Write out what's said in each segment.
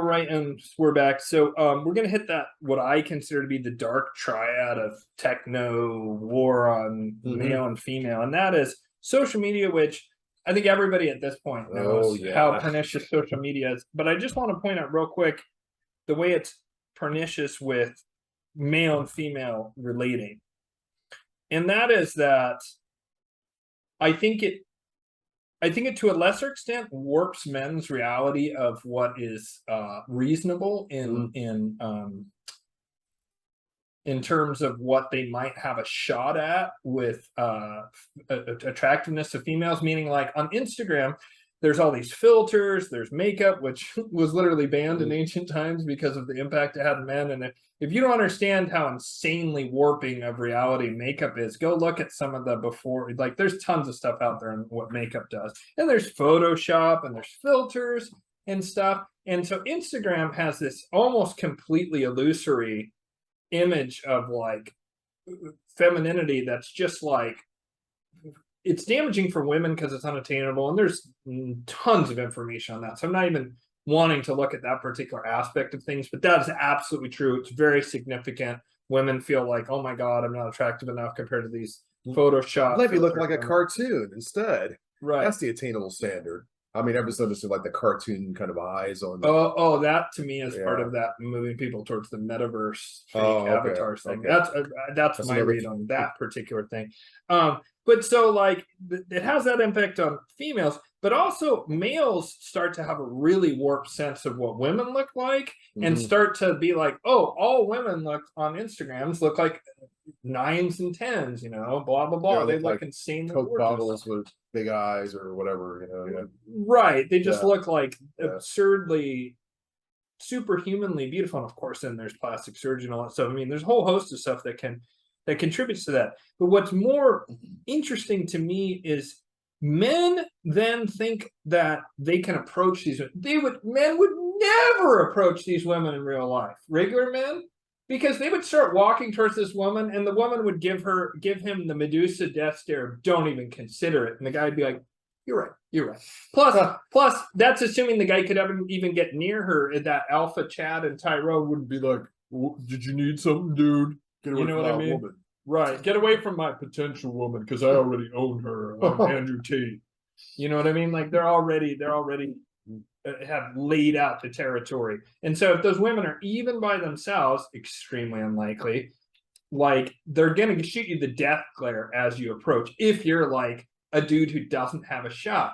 right, and we're back. So we're gonna hit that what I consider to be the dark triad of techno war on male and female, and that is social media, which I think everybody at this point knows how pernicious social media is. But I just want to point out real quick the way it's pernicious with male and female relating, and that is that I think it to a lesser extent warps men's reality of what is reasonable in terms of what they might have a shot at with attractiveness of females. Meaning, like on Instagram, there's all these filters, there's makeup, which was literally banned in ancient times because of the impact it had on men. And if you don't understand how insanely warping of reality makeup is, go look at some of the before. Like, there's tons of stuff out there on what makeup does. And there's Photoshop and there's filters and stuff. And so Instagram has this almost completely illusory image of like femininity that's just like, it's damaging for women because it's unattainable, and there's tons of information on that. So I'm not even wanting to look at that particular aspect of things, but that is absolutely true. It's very significant. Women feel like, oh my God, I'm not attractive enough compared to these Photoshop. Let me look like a cartoon instead. Right. That's the attainable standard. I mean, ever since like the cartoon kind of eyes on. That to me is part of that moving people towards the metaverse fake avatars thing. That's my read on that particular thing. But so like it has that impact on females, but also males start to have a really warped sense of what women look like and start to be like, oh, all women look on Instagrams look like 9s and 10s, you know, blah blah blah. They look like insanely Coke bottles with big eyes or whatever, you know. Right. They just look like absurdly, superhumanly beautiful. And of course, then there's plastic surgery and all that stuff. I mean, there's a whole host of stuff that contributes to that. But what's more interesting to me is men then think that they can approach these. Men would never approach these women in real life. Regular men. Because they would start walking towards this woman, and the woman would give him the Medusa death stare. Don't even consider it. And the guy would be like, "You're right." Plus, that's assuming the guy could ever even get near her. And that alpha Chad and Tyrone would be like, "Did you need something, dude? You know what I mean? Woman. Right? Get away from my potential woman because I already own her. Andrew Tate. You know what I mean? Like they're already have laid out the territory. And so if those women are even by themselves, extremely unlikely, like they're going to shoot you the death glare as you approach if you're like a dude who doesn't have a shot.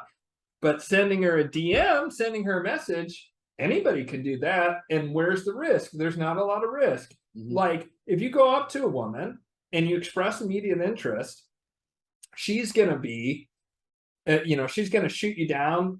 But sending her a DM, sending her a message, anybody can do that. And where's the risk? There's not a lot of risk. Like if you go up to a woman and you express immediate interest, she's going to be, she's going to shoot you down.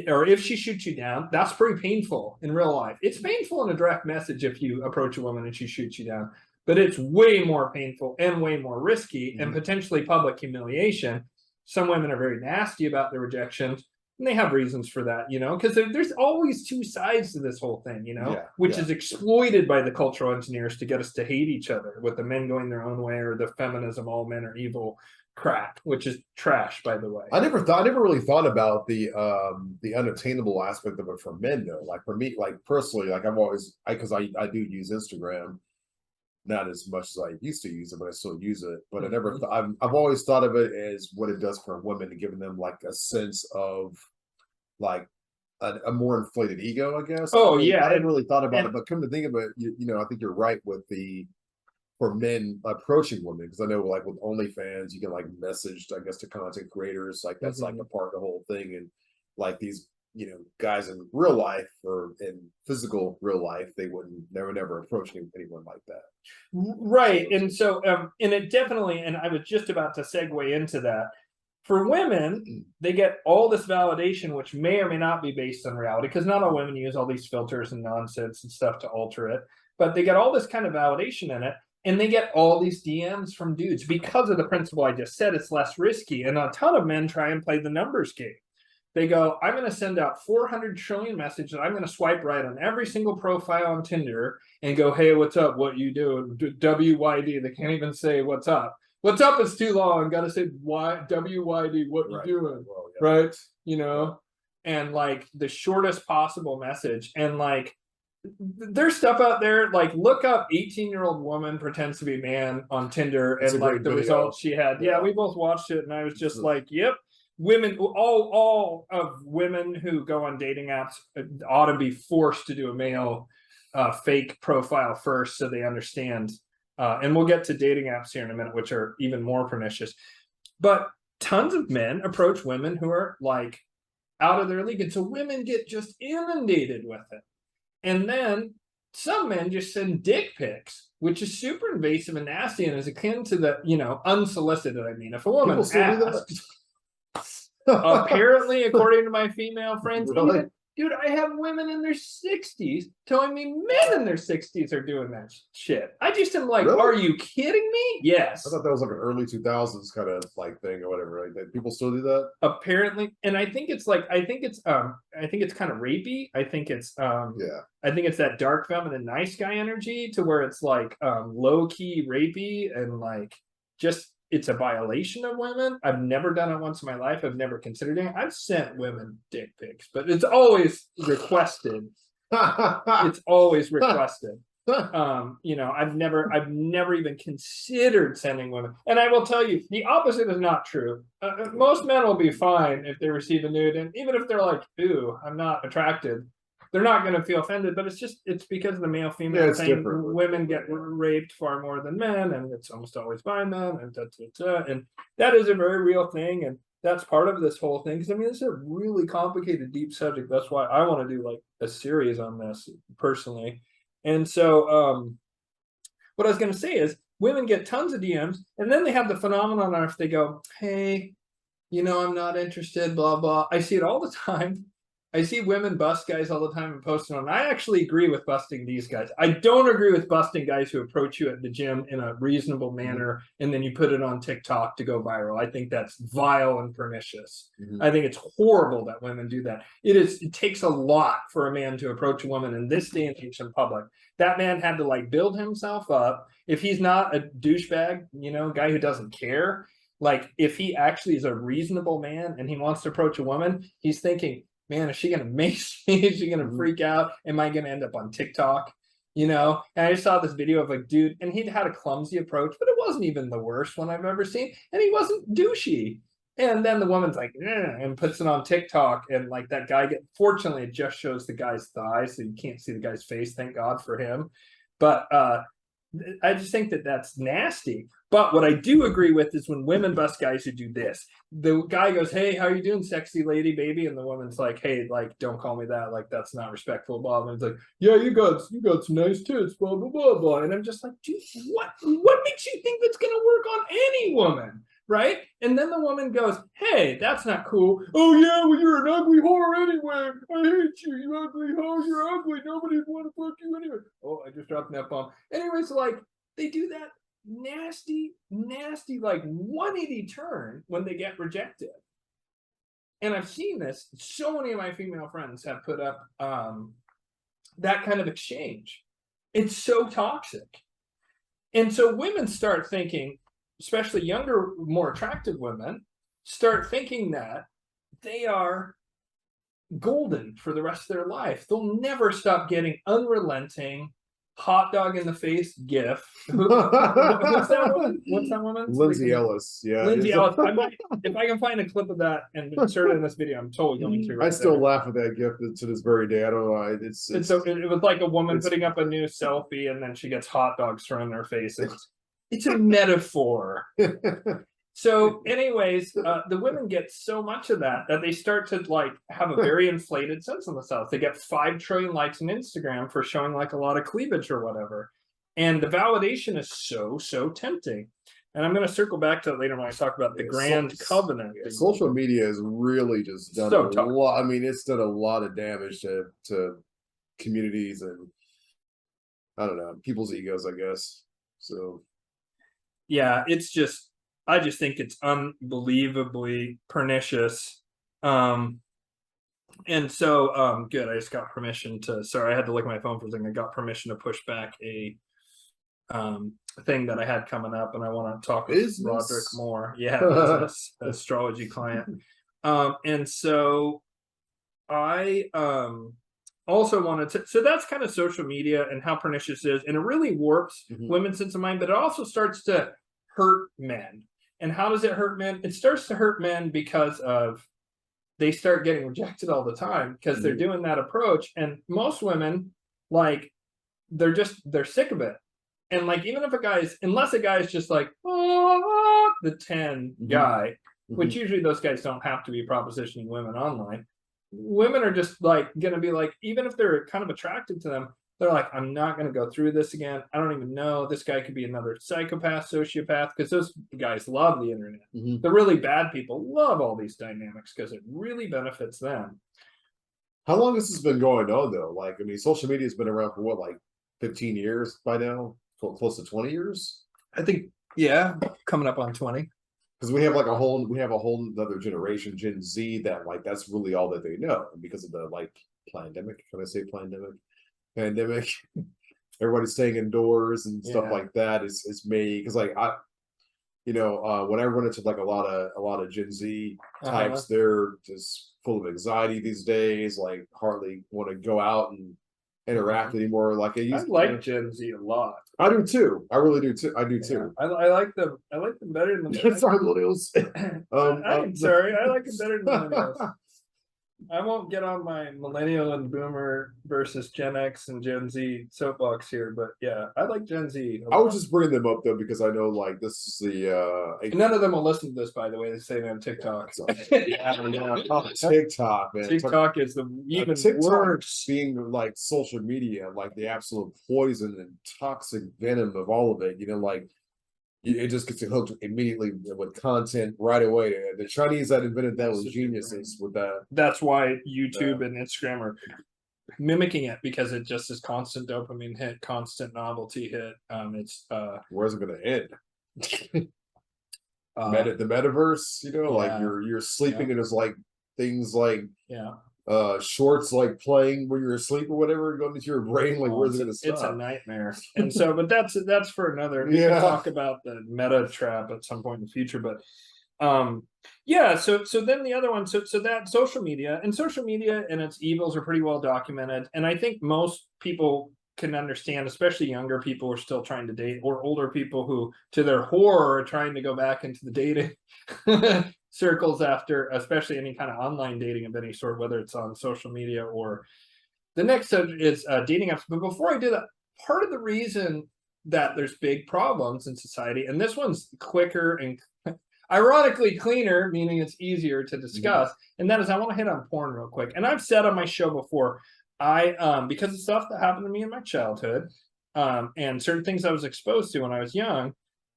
Or if she shoots you down, that's pretty painful in real life. It's painful in a direct message if you approach a woman and she shoots you down, but it's way more painful and way more risky and potentially public humiliation. Some women are very nasty about their rejections, and they have reasons for that, because there's always two sides to this whole thing, which is exploited by the cultural engineers to get us to hate each other, with the men going their own way or the feminism, all men are evil crap, which is trash, by the way. I never really thought about the unattainable aspect of it for men though. Like for me, like personally, like I've always, because I do use Instagram, not as much as I used to use it, but I still use it. But I've always thought of it as what it does for women, and giving them like a sense of like a more inflated ego, I guess. Oh, I yeah. I hadn't really thought about it, but come to think of it, I think you're right with for men approaching women, because I know like with OnlyFans, you can like message, I guess, to content creators, like that's like a part of the whole thing. And like these, guys in real life or in physical real life, they would never approach anyone like that. Right. And so, and it definitely, and I was just about to segue into that. For women, they get all this validation, which may or may not be based on reality, because not all women use all these filters and nonsense and stuff to alter it, but they get all this kind of validation in it. And they get all these DMs from dudes because of the principle I just said. It's less risky. And a ton of men try and play the numbers game. They go, I'm going to send out 400 trillion messages. I'm going to swipe right on every single profile on Tinder and go, hey, what's up? What you doing? WYD. They can't even say what's up. What's up is too long. Got to say WYD, what you doing? Well, yeah. Right? And like the shortest possible message. And like, there's stuff out there, like look up 18-year-old woman pretends to be man on Tinder, It's and like the results she had. Yeah, we both watched it, and I was just like, yep. Women, all of women who go on dating apps ought to be forced to do a male fake profile first, so they understand. And we'll get to dating apps here in a minute, which are even more pernicious. But tons of men approach women who are like out of their league, and so women get just inundated with it. And then some men just send dick pics, which is super invasive and nasty, and is akin to the, you know, unsolicited. I mean, if a woman asks, apparently, according to my female friends, Really? Dude, I have women in their 60s telling me men in their 60s are doing that shit. I just am like, really? Are you kidding me? Yes. I thought that was like an early 2000s kind of like thing or whatever. Like, people still do that? Apparently, and I think it's like, I think it's kind of rapey. I think it's yeah. I think it's that dark feminine nice guy energy, to where it's like low key rapey, and like just it's a violation of women. I've never done it once in my life. I've never considered it. I've sent women dick pics, but it's always requested. It's always requested. You know, I've never even considered sending women. And I will tell you, the opposite is not true. Most men will be fine if they receive a nude, and even if they're like, "Ooh, I'm not attracted," they're not going to feel offended. But it's because of the male female thing. Women get raped far more than men, and it's almost always by men, and and that is a very real thing, and that's part of this whole thing. Because I mean, it's a really complicated, deep subject. That's why I want to do like a series on this personally. And so what I was going to say is, women get tons of DMs, and then they have the phenomenon of, if they go, "Hey, you know, I'm not interested, blah blah." I see it all the time. I see women bust guys all the time and posting on. I actually agree with busting these guys. I don't agree with busting guys who approach you at the gym in a reasonable manner, and then you put it on TikTok to go viral. I think that's vile and pernicious. I think it's horrible that women do that. It takes a lot for a man to approach a woman in this day and age in public. That man had to like build himself up. If he's not a douchebag, you know, guy who doesn't care, like if he actually is a reasonable man and he wants to approach a woman, he's thinking, man, is she going to mace me? Is she going to freak out? Am I going to end up on TikTok? You know? And I just saw this video of a dude, and he'd had a clumsy approach, but it wasn't even the worst one I've ever seen. And he wasn't douchey. And then the woman's like, and puts it on TikTok. And like that guy, fortunately, it just shows the guy's thighs, so you can't see the guy's face. Thank God for him. But I just think that that's nasty. But what I do agree with is when women bust guys who do this. The guy goes, "Hey, how you doing, sexy lady, baby?" And the woman's like, "Hey, like, don't call me that. Like, that's not respectful." Blah. And it's like, "Yeah, you got some nice tits." Blah blah blah blah. And I'm just like, dude, what makes you think that's gonna work on any woman? Right? And then the woman goes, "Hey, that's not cool." "Oh yeah, well you're an ugly whore anyway. I hate you, you ugly hoe. You're ugly. Nobody'd want to fuck you anyway." Oh, I just dropped that bomb. Anyways, like they do that nasty, like 180 turn when they get rejected. And I've seen this. So many of my female friends have put up that kind of exchange. It's so toxic. And so women start thinking, especially younger, more attractive women, start thinking that they are golden for the rest of their life. They'll never stop getting unrelenting hot dog in the face gif. What's that woman? What's that woman? Lindsay Ellis. Yeah. Lindsay Ellis. If I can find a clip of that and insert it in this video, I'm totally going to. I still laugh at that gif to this very day. I don't know. It was like a woman putting up a new selfie, and then she gets hot dogs thrown in her face. It's a metaphor. So anyways, the women get so much of that they start to like have a very inflated sense of themselves. They get 5 trillion likes on Instagram for showing like a lot of cleavage or whatever. And the validation is so tempting. And I'm going to circle back to it later when I talk about the grand covenant. Social media has really just done a lot. I mean, it's done a lot of damage to communities and, I don't know, people's egos, I guess. So yeah, I just think it's unbelievably pernicious. And so good. I just got permission to, sorry, I had to look at my phone for a second. I got permission to push back a thing that I had coming up, and I want to talk with Rodrick more. Yeah, business, Astrology client. And so I'll also wanted to, so that's kind of social media and how pernicious it is, and it really warps women's sense of mind, but it also starts to hurt men. And how does it hurt men? It starts to hurt men because of they start getting rejected all the time because they're doing that approach. And most women, like, they're sick of it. And like, even if unless a guy is just like, oh, the 10 guy, which usually those guys don't have to be propositioning women online. Women are just like going to be like, even if they're kind of attracted to them, they're like, I'm not going to go through this again. I don't even know. This guy could be another psychopath, sociopath, because those guys love the internet. The really bad people love all these dynamics because it really benefits them. How long has this been going on, though? Like, I mean, social media has been around for what, like 15 years by now? Close to 20 years? I think, yeah, coming up on 20. Because we have a whole other generation, Gen Z, that like that's really all that they know. And because of the like pandemic, can I say pandemic? Everybody's staying indoors and stuff like that. It's made because like when I run into like a lot of Gen Z types, they're just full of anxiety these days. Like hardly want to go out and interact anymore. Like I like Gen Z a lot. I do too. I really do too. I do too. I like them. I like them better than the sorry, millennials. I'm sorry. I like them better than millennials. I won't get on my millennial and boomer versus Gen X and Gen Z soapbox here, but yeah, I like Gen Z. I was just bringing them up though because I know like this is the none of them will listen to this, by the way. They say they're on TikTok. TikTok, man. TikTok is the even worse. Being like social media, like the absolute poison and toxic venom of all of it. Like it just gets you hooked immediately with content right away. The Chinese that invented that was geniuses with that. That's why YouTube and Instagram are mimicking it, because it just is constant dopamine hit, constant novelty hit. Where's it going to end? The metaverse, like you're sleeping and there's like things like shorts like playing when you're asleep or whatever going into your brain. Like where's it going to stop? It's a nightmare. And so, but that's for another. We can talk about the meta trap at some point in the future. But so then the other one, so that social media and its evils are pretty well documented, and I think most people can understand, especially younger people who are still trying to date, or older people who, to their horror, are trying to go back into the dating circles after, especially any kind of online dating of any sort, whether it's on social media or the next subject is dating apps. But before I do that, part of the reason that there's big problems in society, and this one's quicker and ironically cleaner, meaning it's easier to discuss, and that is I want to hit on porn real quick. And I've said on my show before, because of stuff that happened to me in my childhood, and certain things I was exposed to when I was young,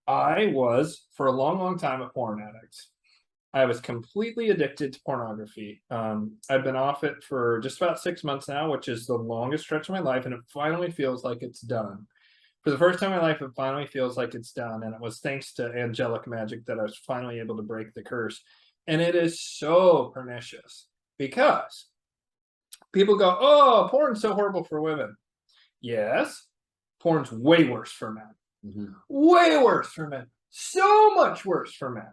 I was for a long time a porn addict. I was completely addicted to pornography. I've been off it for just about 6 months now, which is the longest stretch of my life, and it finally feels like it's done. For the first time in my life, it finally feels like it's done, and it was thanks to Angelic Magick that I was finally able to break the curse. And it is so pernicious because people go, oh, porn's so horrible for women. Yes, porn's way worse for men. Way worse for men. So much worse for men.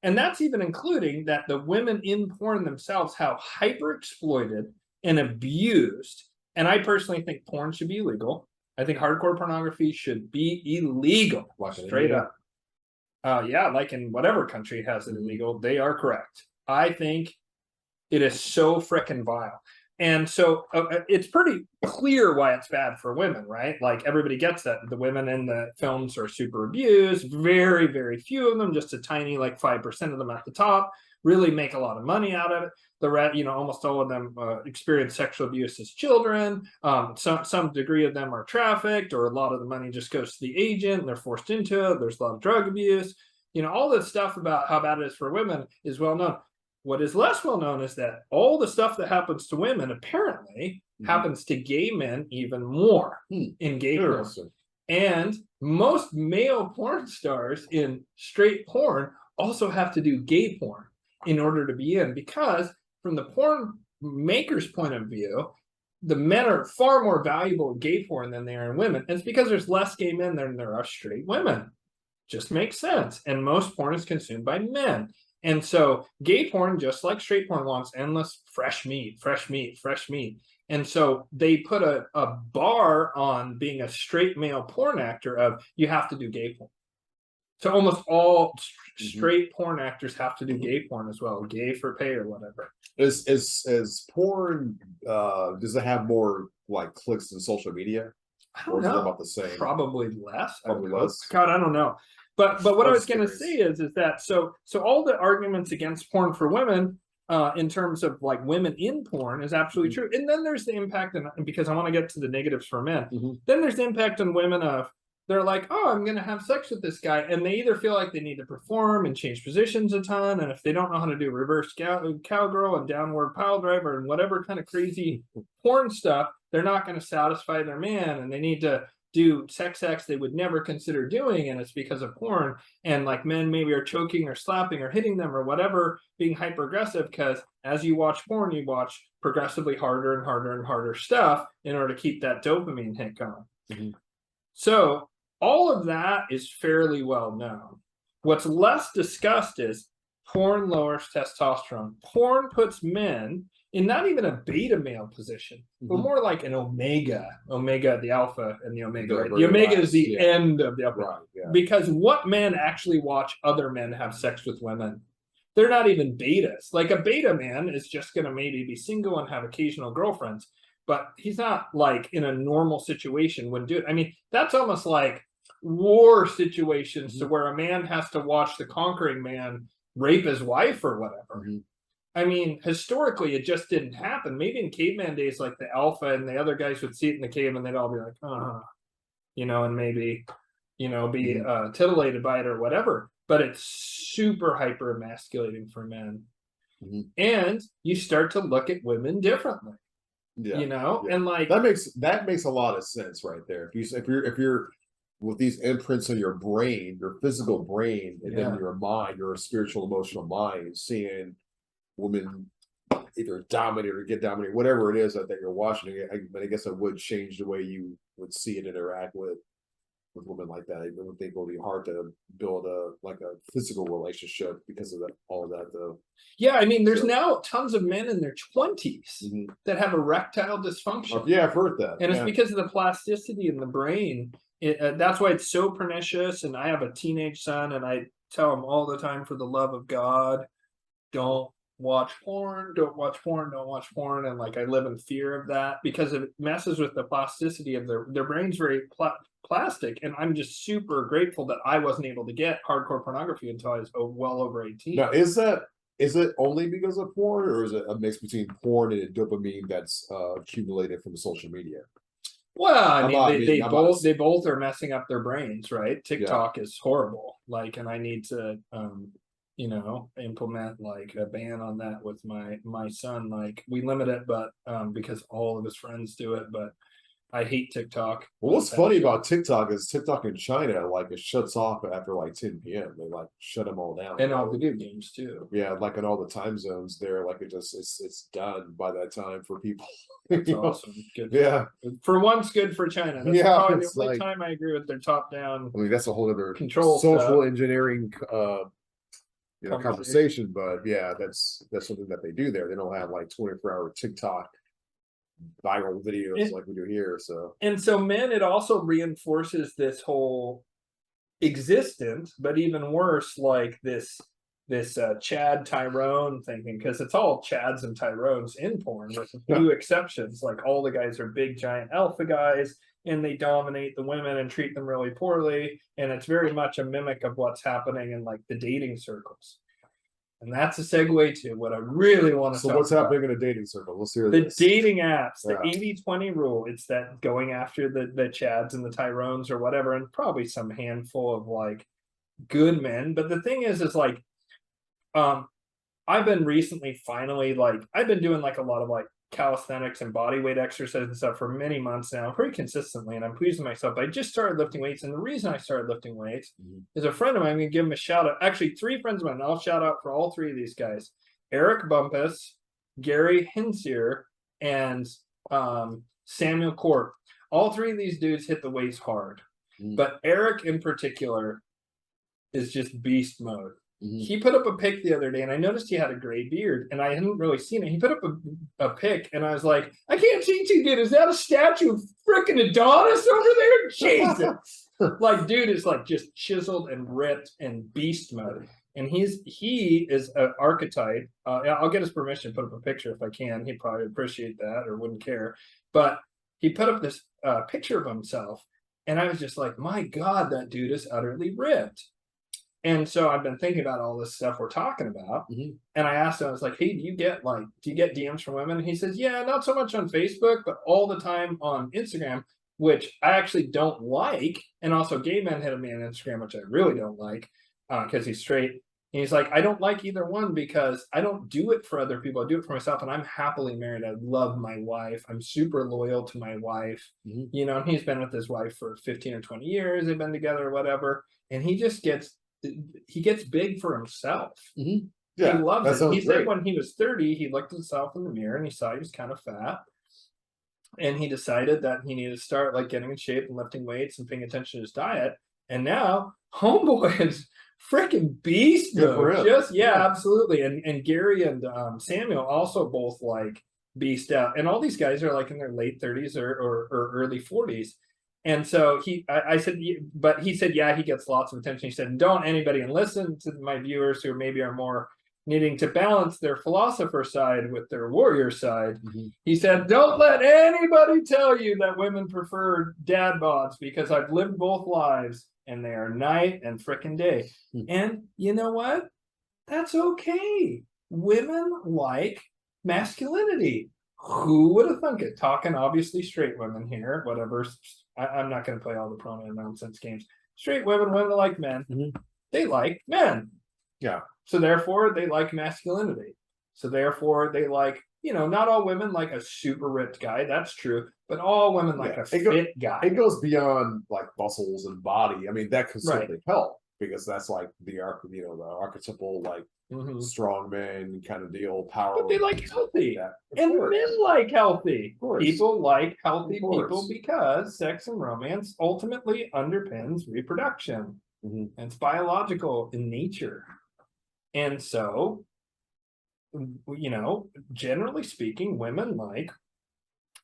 And that's even including that the women in porn themselves, how hyper exploited and abused. And I personally think porn should be illegal. I think hardcore pornography should be illegal, straight up. Like in whatever country has it illegal, they are correct. I think it is so frickin' vile. And so it's pretty clear why it's bad for women, right? Like everybody gets that. The women in the films are super abused. Very, very few of them, just a tiny, like 5% of them at the top, really make a lot of money out of it. The rest, almost all of them experience sexual abuse as children. Some degree of them are trafficked, or a lot of the money just goes to the agent and they're forced into it. There's a lot of drug abuse. All this stuff about how bad it is for women is well known. What is less well known is that all the stuff that happens to women apparently happens to gay men even more in gay porn. And most male porn stars in straight porn also have to do gay porn in order to be in, because from the porn maker's point of view, the men are far more valuable in gay porn than they are in women. And it's because there's less gay men than there are straight women. Just makes sense. And most porn is consumed by men. And so gay porn, just like straight porn, wants endless fresh meat. And so they put a bar on being a straight male porn actor of you have to do gay porn. So almost all straight porn actors have to do gay porn as well, gay for pay or whatever. Is porn, does it have more like clicks than social media? I don't know. About the same? Probably less. Probably less. God, I don't know. But what I was going to say is that so all the arguments against porn for women, in terms of like women in porn, is absolutely true. And then there's the impact, and because I want to get to the negatives for men. Then there's the impact on women of they're like, oh, I'm going to have sex with this guy, and they either feel like they need to perform and change positions a ton, and if they don't know how to do reverse cowgirl and downward pile driver and whatever kind of crazy porn stuff, they're not going to satisfy their man, and they need to do sex acts they would never consider doing, and it's because of porn. And like men maybe are choking or slapping or hitting them or whatever, being hyper aggressive, because as you watch porn, you watch progressively harder and harder and harder stuff in order to keep that dopamine hit going. So all of that is fairly well known. What's less discussed is porn lowers testosterone. Porn puts men in not even a beta male position, but more like an omega, the alpha and the omega. Right? The omega is the end of the alpha. Right, because what men actually watch other men have sex with women? They're not even betas. Like a beta man is just going to maybe be single and have occasional girlfriends, but he's not like in a normal situation when do it. I mean, that's almost like war situations to where a man has to watch the conquering man rape his wife or whatever. I mean, historically, it just didn't happen. Maybe in caveman days, like the alpha and the other guys would see it in the cave and they'd all be like, and maybe, be titillated by it or whatever. But it's super hyper emasculating for men. And you start to look at women differently. And like that makes a lot of sense right there. If you're with these imprints on your brain, your physical brain, and then your mind, your spiritual, emotional mind, seeing women either dominate or get dominated, whatever it is that you're watching. I guess it would change the way you would see and interact with women like that. I would think it would be hard to build a physical relationship because of all of that, though. Yeah, I mean, there's now tons of men in their 20s that have erectile dysfunction. Yeah, I've heard that. And it's because of the plasticity in the brain. That's why it's so pernicious. And I have a teenage son, and I tell him all the time, for the love of God, don't watch porn, don't watch porn. And like, I live in fear of that because it messes with the plasticity of their brain's very plastic. And I'm just super grateful that I wasn't able to get hardcore pornography until I was well over 18. Now, is it only because of porn, or is it a mix between porn and dopamine that's accumulated from social media? Well, I mean, they both are messing up their brains, right? TikTok is horrible. Like, and I need to implement like a ban on that with my son. Like, we limit it, but because all of his friends do it, but I hate TikTok. Well, what's funny about TikTok is TikTok in China, like, it shuts off after like 10 p.m. They like shut them all down. And all video games too. Yeah, like in all the time zones there, like it's done by that time for people. That's awesome. Good. Yeah. For once, good for China. That's probably the only time I agree with their top down. I mean, that's a whole other control social engineering conversation, but yeah, that's something that they do there. They don't have like 24-hour TikTok viral videos like we do here. So men, it also reinforces this whole existence, but even worse, like this Chad Tyrone thinking, because it's all Chads and Tyrones in porn with a few exceptions. Like, all the guys are big giant alpha guys, and they dominate the women and treat them really poorly, and it's very much a mimic of what's happening in like the dating circles. And that's a segue to what I really want to talk about. So what's happening in a dating circle? Let's hear this. The dating apps, the 80-20 rule. It's that going after the Chads and the Tyrones or whatever, and probably some handful of like good men. But the thing is like, I've been recently finally, like, I've been doing like a lot of like calisthenics and body weight exercise and stuff for many months now, pretty consistently, and I'm pleased with myself. I just started lifting weights, and the reason I started lifting weights is a friend of mine. I'm gonna give him a shout out. Actually, 3 friends of mine. I'll shout out for all 3 of these guys: Eric Bumpus, Gary Hinsier, and Samuel Court. All 3 of these dudes hit the weights hard, but Eric in particular is just beast mode. He put up a pic the other day, and I noticed he had a gray beard, and I hadn't really seen it. He put up a pic, and I was like, I can't see too good. Is that a statue of freaking Adonis over there? Jesus. Like, dude is like just chiseled and ripped and beast mode. And he is an archetype. I'll get his permission to put up a picture if I can. He'd probably appreciate that or wouldn't care. But he put up this picture of himself, and I was just like, my God, that dude is utterly ripped. And so I've been thinking about all this stuff we're talking about. And I asked him, I was like, hey, do you get DMs from women? And he says, yeah, not so much on Facebook, but all the time on Instagram, which I actually don't like. And also gay men hit me on Instagram, which I really don't like because he's straight. And he's like, I don't like either one because I don't do it for other people. I do it for myself. And I'm happily married. I love my wife. I'm super loyal to my wife. You know, and he's been with his wife for 15 or 20 years. They've been together or whatever. And he just gets big for himself. Yeah, he loves it. He great. said when he was 30, he looked at himself in the mirror and he saw he was kind of fat. And he decided that he needed to start like getting in shape and lifting weights and paying attention to his diet. And now homeboy is freaking beast mode. Just absolutely. And Gary and Samuel also both like beast out. And all these guys are like in their late 30s or early 40s. And so I said, but he said, yeah, he gets lots of attention. He said, don't anybody, and listen to my viewers who maybe are more needing to balance their philosopher side with their warrior side. He said, don't let anybody tell you that women prefer dad bods because I've lived both lives and they are night and frickin' day. And you know what? That's okay. Women like masculinity. Who would have thunk it? Talking obviously straight women here, whatever. I'm not going to play all the pronoun nonsense games. Straight women like men. They like men. Yeah. So therefore, they like masculinity. So therefore, they like, you know, not all women like a super ripped guy. That's true. But all women like a fit guy. It goes beyond like muscles and body. I mean, that can certainly help because that's like the archetypal like strong man kind of deal, power. But they like healthy. And men like healthy. People like healthy people because sex and romance ultimately underpins reproduction. And it's biological in nature. And so, you know, generally speaking, women like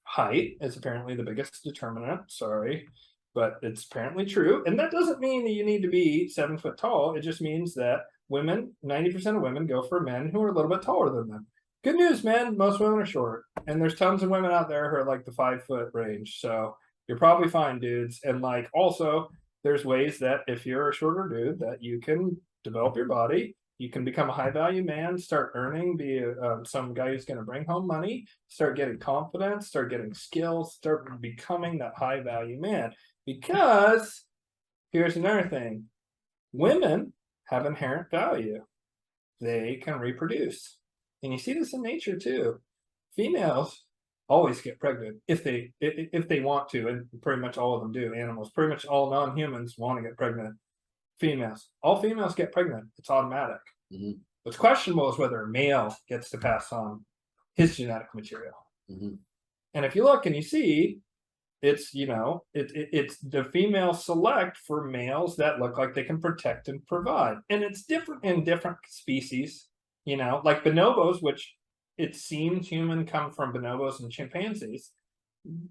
height is apparently the biggest determinant. Sorry, but it's apparently true. And that doesn't mean that you need to be 7 foot tall. It just means that women, 90% of women go for men who are a little bit taller than them. Good news, man. Most women are short. And there's tons of women out there who are like the 5 foot range. So you're probably fine, dudes. And like also, there's ways that if you're a shorter dude that you can develop your body. You can become a high value man, start earning, be some guy who's going to bring home money, start getting confidence, start getting skills, start becoming that high value man. Because here's another thing. Women have inherent value. They can reproduce. And you see this in nature too. Females always get pregnant if they want to, and pretty much all of them do. Animals, pretty much all non-humans want to get pregnant. Females, all females get pregnant. It's automatic. What's questionable is whether a male gets to pass on his genetic material. And if you look and you see, it's, you know, it's the females select for males that look like they can protect and provide. And it's different in different species, you know, like bonobos, which it seems human come from bonobos and chimpanzees.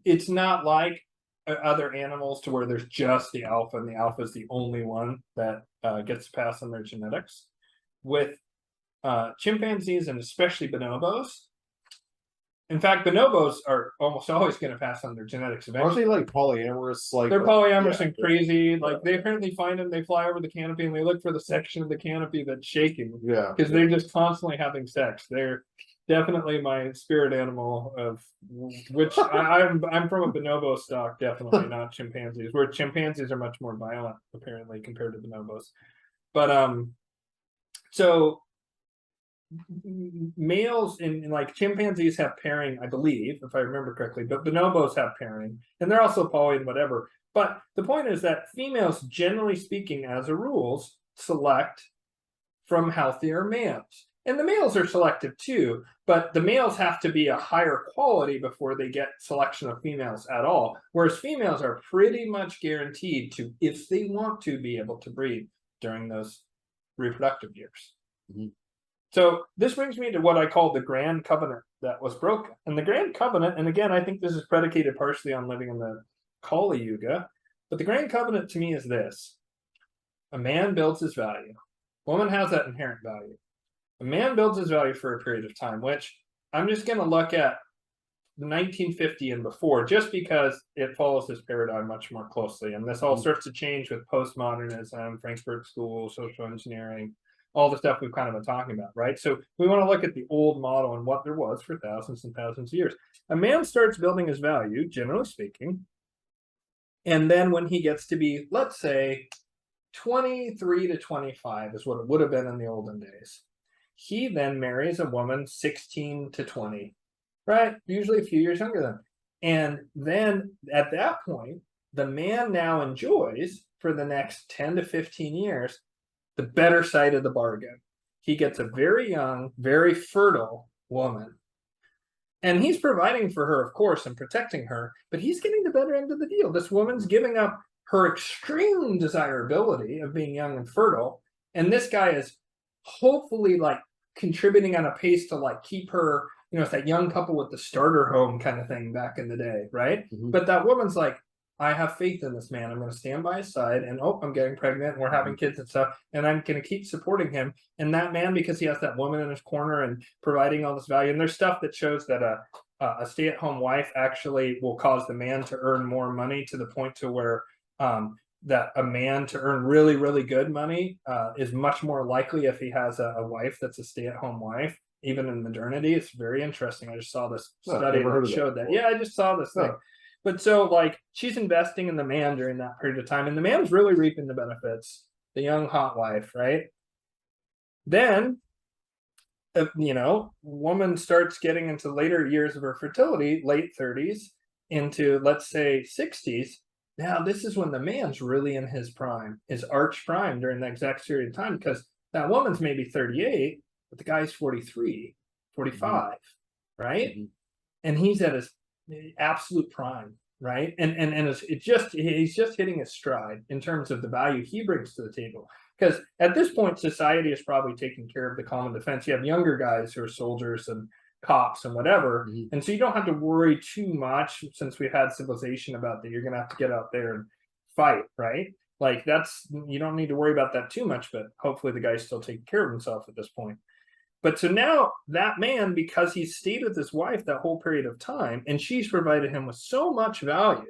It's not like other animals to where there's just the alpha, and the alpha is the only one that gets to pass on their genetics. With chimpanzees and especially bonobos, in fact, bonobos are almost always going to pass on their genetics eventually. Aren't they like polyamorous? Like they're polyamorous and crazy. Like they apparently find them, they fly over the canopy and they look for the section of the canopy that's shaking. Because they're just constantly having sex. They're definitely my spirit animal of which I'm from a bonobo stock, definitely not chimpanzees. Where chimpanzees are much more violent apparently compared to bonobos. But so males in like chimpanzees have pairing, I believe, if I remember correctly, but bonobos have pairing, and they're also poly and whatever. But the point is that females, generally speaking, as a rule, select from healthier males. And the males are selective too, but the males have to be a higher quality before they get selection of females at all. Whereas females are pretty much guaranteed to, if they want to, be able to breed during those reproductive years. Mhm. So this brings me to what I call the Grand Covenant that was broken. And the Grand Covenant, and again, I think this is predicated partially on living in the Kali Yuga, but the Grand Covenant to me is this. A man builds his value. Woman has that inherent value. A man builds his value for a period of time, which I'm just going to look at the 1950 and before, just because it follows this paradigm much more closely. And this all starts to change with postmodernism, Frankfurt School, social engineering, all the stuff we've kind of been talking about, right? So we want to look at the old model and what there was for thousands and thousands of years. A man starts building his value, generally speaking, and then when he gets to be, let's say, 23 to 25 is what it would have been in the olden days. He then marries a woman 16 to 20, right? Usually a few years younger than him. And then at that point, the man now enjoys for the next 10 to 15 years the better side of the bargain. He gets a very young, very fertile woman. And he's providing for her, of course, and protecting her, but he's getting the better end of the deal. This woman's giving up her extreme desirability of being young and fertile, and this guy is hopefully like contributing on a pace to like keep her, you know, it's that young couple with the starter home kind of thing back in the day, right? But that woman's like, I have faith in this man. I'm going to stand by his side, and oh, I'm getting pregnant, and we're having kids and stuff, and I'm going to keep supporting him. And that man, because he has that woman in his corner and providing all this value, and there's stuff that shows that a stay-at-home wife actually will cause the man to earn more money to the point to where that a man to earn really, really good money is much more likely if he has a wife that's a stay-at-home wife. Even in modernity, it's very interesting. I just saw this study that showed that. Yeah, I just saw this thing. But so, like, she's investing in the man during that period of time, and the man's really reaping the benefits, the young hot wife, right? Then, you know, woman starts getting into later years of her fertility, late 30s, into, let's say, 60s. Now, this is when the man's really in his prime, his arch prime during that exact period of time, because that woman's maybe 38, but the guy's 43, 45, right? And he's at his absolute prime, right? And he's just hitting his stride in terms of the value he brings to the table. Because at this point, society is probably taking care of the common defense. You have younger guys who are soldiers and cops and whatever, and so you don't have to worry too much, since we've had civilization, about that you're going to have to get out there and fight, right? Like, that's, you don't need to worry about that too much, but hopefully the guy's still taking care of himself at this point. But so now that man, because he's stayed with his wife that whole period of time, and she's provided him with so much value,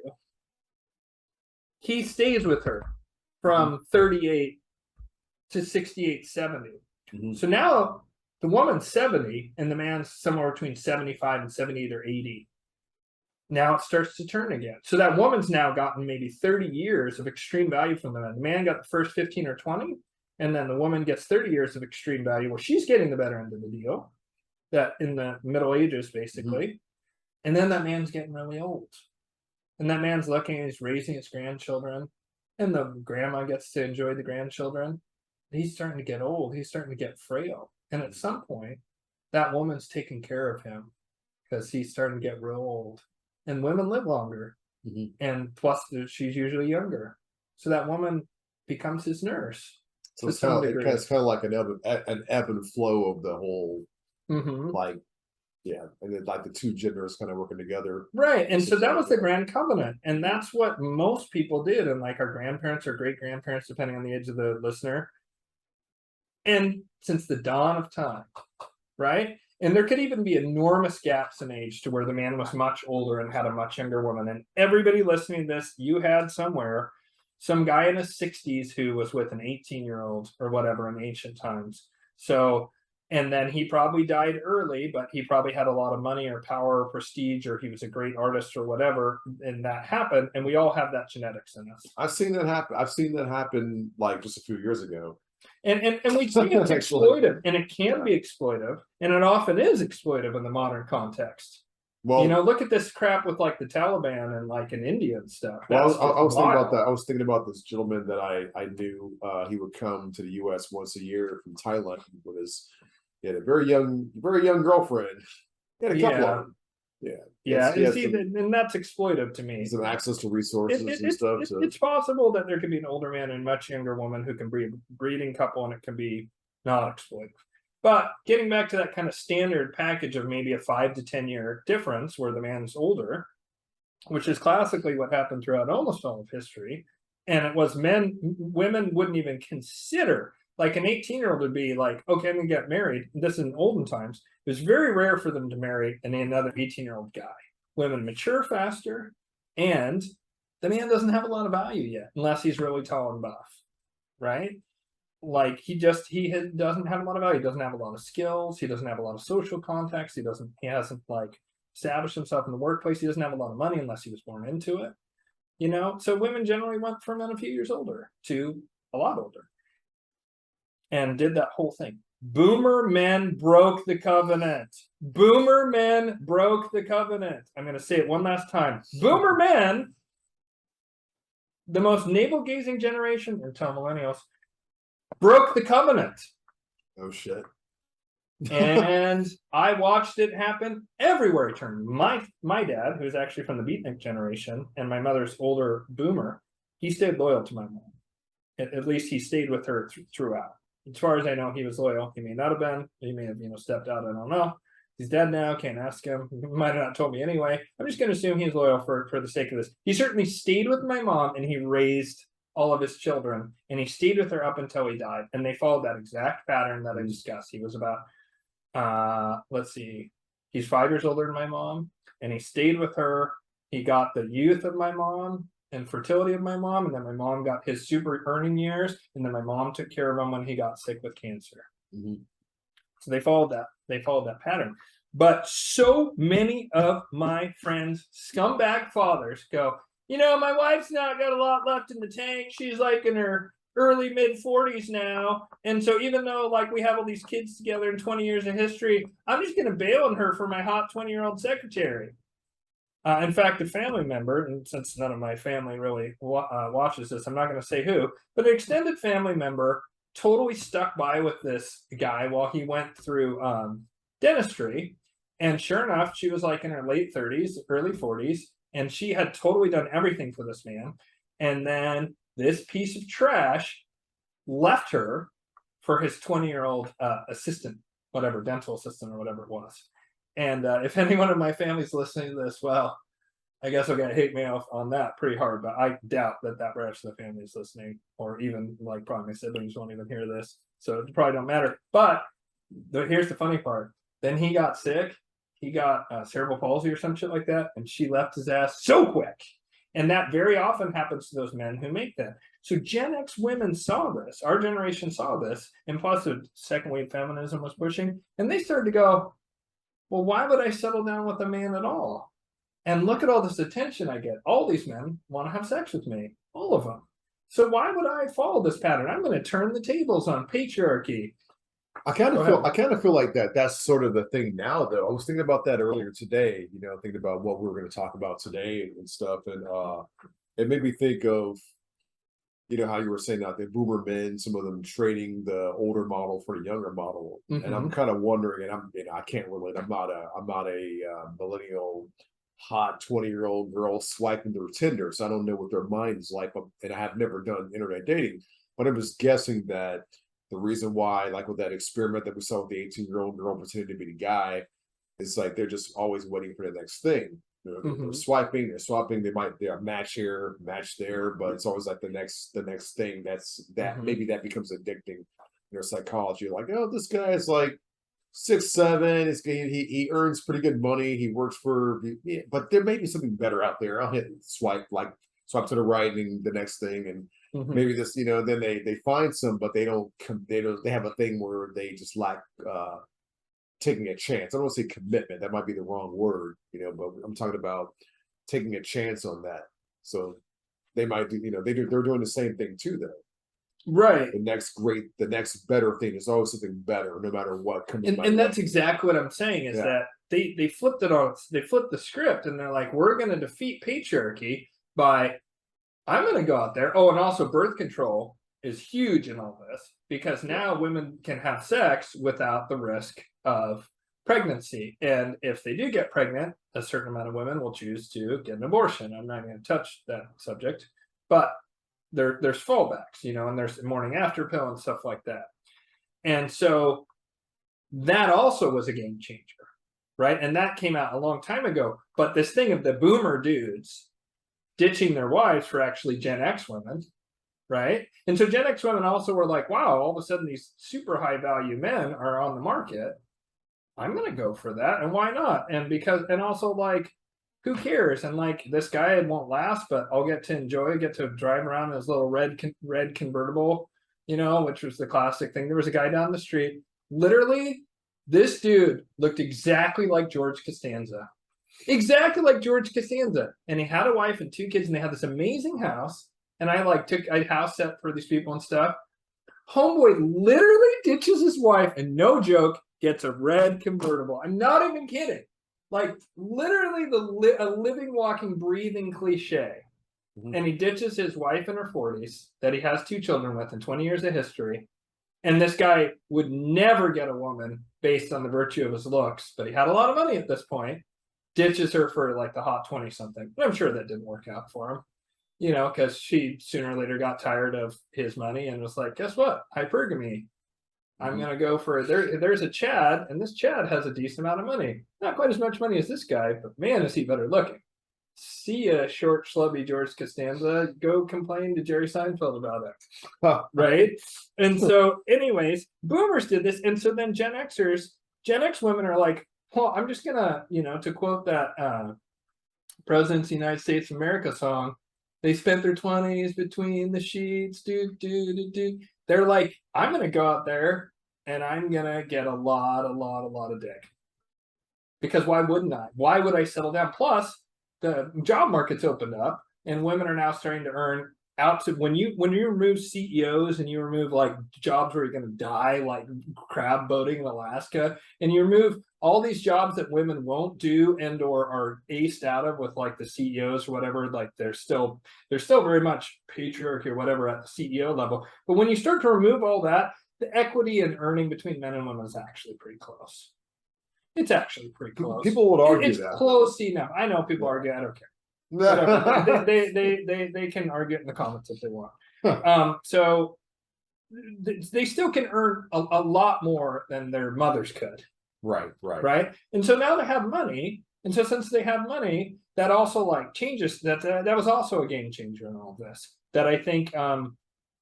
he stays with her from 38 to 68, 70. So now the woman's 70, and the man's somewhere between 75 and 78 or 80. Now it starts to turn again. So that woman's now gotten maybe 30 years of extreme value from the man. The man got the first 15 or 20. And then the woman gets 30 years of extreme value where she's getting the better end of the deal, that in the Middle Ages, basically. And then that man's getting really old. And that man's looking, he's raising his grandchildren, and the grandma gets to enjoy the grandchildren. He's starting to get old. He's starting to get frail. And at some point, that woman's taking care of him because he's starting to get real old. And women live longer. And plus, she's usually younger. So that woman becomes his nurse. So it's kind of like an ebb and flow of the whole, like, yeah, and then like the two genders kind of working together. Right. And so that was the Grand Covenant. And that's what most people did. And like our grandparents or great grandparents, depending on the age of the listener. And since the dawn of time, right? And there could even be enormous gaps in age to where the man was much older and had a much younger woman. And everybody listening to this, you had somewhere some guy in his 60s who was with an 18-year-old or whatever in ancient times. So, and then he probably died early, but he probably had a lot of money or power or prestige, or he was a great artist or whatever, and that happened. And we all have that genetics in us. I've seen that happen like just a few years ago. And we see it's exploitive, and it can be exploitive, and it often is exploitive in the modern context. Well, you know, look at this crap with like the Taliban and like in India and stuff. Well, I was thinking about that. I was thinking about this gentleman that I knew. He would come to the U.S. once a year from Thailand with he had a very young girlfriend. He had a couple of them. Yeah, and see, and that's exploitive to me. Some access to resources and stuff. It's possible that there could be an older man and much younger woman who can breed a breeding couple, and it can be not exploitive. But getting back to that kind of standard package of maybe a 5 to 10 year difference where the man's older, which is classically what happened throughout almost all of history, and it was women wouldn't even consider. Like an 18-year-old would be like, okay, I'm gonna get married. This is in olden times. It was very rare for them to marry another 18-year-old guy. Women mature faster, and the man doesn't have a lot of value yet, unless he's really tall and buff, right? Like he doesn't have a lot of value. He doesn't have a lot of skills. He doesn't have a lot of social contacts. He hasn't like established himself in the workplace. He doesn't have a lot of money unless he was born into it. You know, so women generally went from men a few years older to a lot older. And did that whole thing. Boomer men broke the covenant. Boomer men broke the covenant. I'm going to say it one last time. Boomer men, the most navel-gazing generation, until millennials, broke the covenant. Oh, shit. And I watched it happen everywhere I turned. My dad, who's actually from the beatnik generation, and my mother's older boomer, he stayed loyal to my mom. At least he stayed with her throughout. As far as I know, he was loyal. He may not have been. He may have, stepped out. I don't know. He's dead now. Can't ask him. He might have not told me anyway. I'm just going to assume he's loyal for the sake of this. He certainly stayed with my mom, and he raised all of his children, and he stayed with her up until he died. And they followed that exact pattern that I discussed. He was about, let's see, he's 5 years older than my mom, and he stayed with her. He got the youth of my mom and fertility of my mom, and then my mom got his super earning years, and then my mom took care of him when he got sick with cancer. So they followed that pattern. But so many of my friends, scumbag fathers, go, my wife's not got a lot left in the tank. She's like in her early mid 40s now, and so even though like we have all these kids together in 20 years of history, I'm just going to bail on her for my hot 20-year-old secretary. In fact, a family member, and since none of my family really watches this, I'm not going to say who, but an extended family member totally stuck by with this guy while he went through dentistry. And sure enough, she was like in her late 30s, early 40s, and she had totally done everything for this man. And then this piece of trash left her for his 20-year-old assistant, whatever, dental assistant or whatever it was. And if anyone in my family's listening to this, well, I guess I'll get hate mail on that pretty hard, but I doubt that rest of the family is listening, or even like probably my siblings won't even hear this, so it probably don't matter. But here's the funny part. Then he got sick. He got cerebral palsy or some shit like that, and she left his ass so quick. And that very often happens to those men who make that. So Gen X women saw this. Our generation saw this, and plus the second wave feminism was pushing, and they started to go, well, why would I settle down with a man at all? And look at all this attention I get. All these men want to have sex with me. All of them. So why would I follow this pattern? I'm going to turn the tables on patriarchy. I kind of feel like that's sort of the thing now, though. I was thinking about that earlier today, thinking about what we were going to talk about today and stuff. And it made me think of, how you were saying that the boomer men, some of them trading the older model for the younger model. And I'm kind of wondering, and I can't relate. I'm not a millennial hot 20-year-old girl swiping through Tinder, so I don't know what their mind is like. And I have never done internet dating, but I'm just guessing that the reason why, like with that experiment that we saw with the 18-year-old girl pretending to be the guy, is like they're just always waiting for the next thing. They're swiping, they're swapping. They're match here, match there, but it's always like the next thing. Maybe that becomes addicting. Psychology, like, oh, this guy is like 6'7". He earns pretty good money. He works for, but there may be something better out there. I'll hit swipe to the right and the next thing, and maybe this, then they find some, but they have a thing where they just lack taking a chance. I don't want to say commitment. That might be the wrong word, but I'm talking about taking a chance on that. So they might do, they're doing the same thing too, though. Right. The next better thing is always something better, no matter what comes. And that's exactly what I'm saying is that they flipped the script, and they're like, we're going to defeat patriarchy by, I'm going to go out there. Oh, and also birth control is huge in all this, because now women can have sex without the risk of pregnancy. And if they do get pregnant, a certain amount of women will choose to get an abortion. I'm not going to touch that subject, but there's fallbacks, you know, and there's morning after pill and stuff like that. And so that also was a game changer, right? And that came out a long time ago. But this thing of the boomer dudes ditching their wives for actually Gen X women, right? And so Gen X women also were like, wow, all of a sudden these super high value men are on the market. I'm going to go for that. And why not? And because, and also like, who cares? And like, this guy, it won't last, but I'll get to enjoy, get to drive around in his little red convertible, you know, which was the classic thing. There was a guy down the street, literally, this dude looked exactly like George Costanza. Exactly like George Costanza. And he had a wife and 2 kids, and they had this amazing house. And I like I house set for these people and stuff. Homeboy literally ditches his wife, and no joke, gets a red convertible. I'm not even kidding. Like literally a living, walking, breathing cliche. And he ditches his wife in her 40s that he has 2 children with and 20 years of history. And this guy would never get a woman based on the virtue of his looks, but he had a lot of money at this point. Ditches her for like the hot 20 something. I'm sure that didn't work out for him, you know, because she sooner or later got tired of his money and was like, guess what? Hypergamy. I'm going to go for it. There's a Chad, and this Chad has a decent amount of money. Not quite as much money as this guy, but man, is he better looking. See ya, short, schlubby George Costanza. Go complain to Jerry Seinfeld about it. Right? And so, anyways, boomers did this. And so then Gen X women are like, well, I'm just going to, you know, to quote that President's United States of America song, they spent their 20s between the sheets, They're like, I'm going to go out there and I'm going to get a lot of dick. Because why wouldn't I? Why would I settle down? Plus, the job market's opened up and women are now starting to earn out to when you remove CEOs and you remove like jobs where you're going to die, like crab boating in Alaska, and you remove all these jobs that women won't do and or are aced out of with like the CEOs or whatever, like there's still very much patriarchy or whatever at the CEO level. But when you start to remove all that, the equity in earning between men and women is actually pretty close. It's actually pretty close. People would argue it's that. It's close enough. I know people argue. I don't care. they can argue it in the comments if they want. So they still can earn a lot more than their mothers could. Right. And so now they have money. And so since they have money, that also like changes. That was also a game changer in all of this. That I think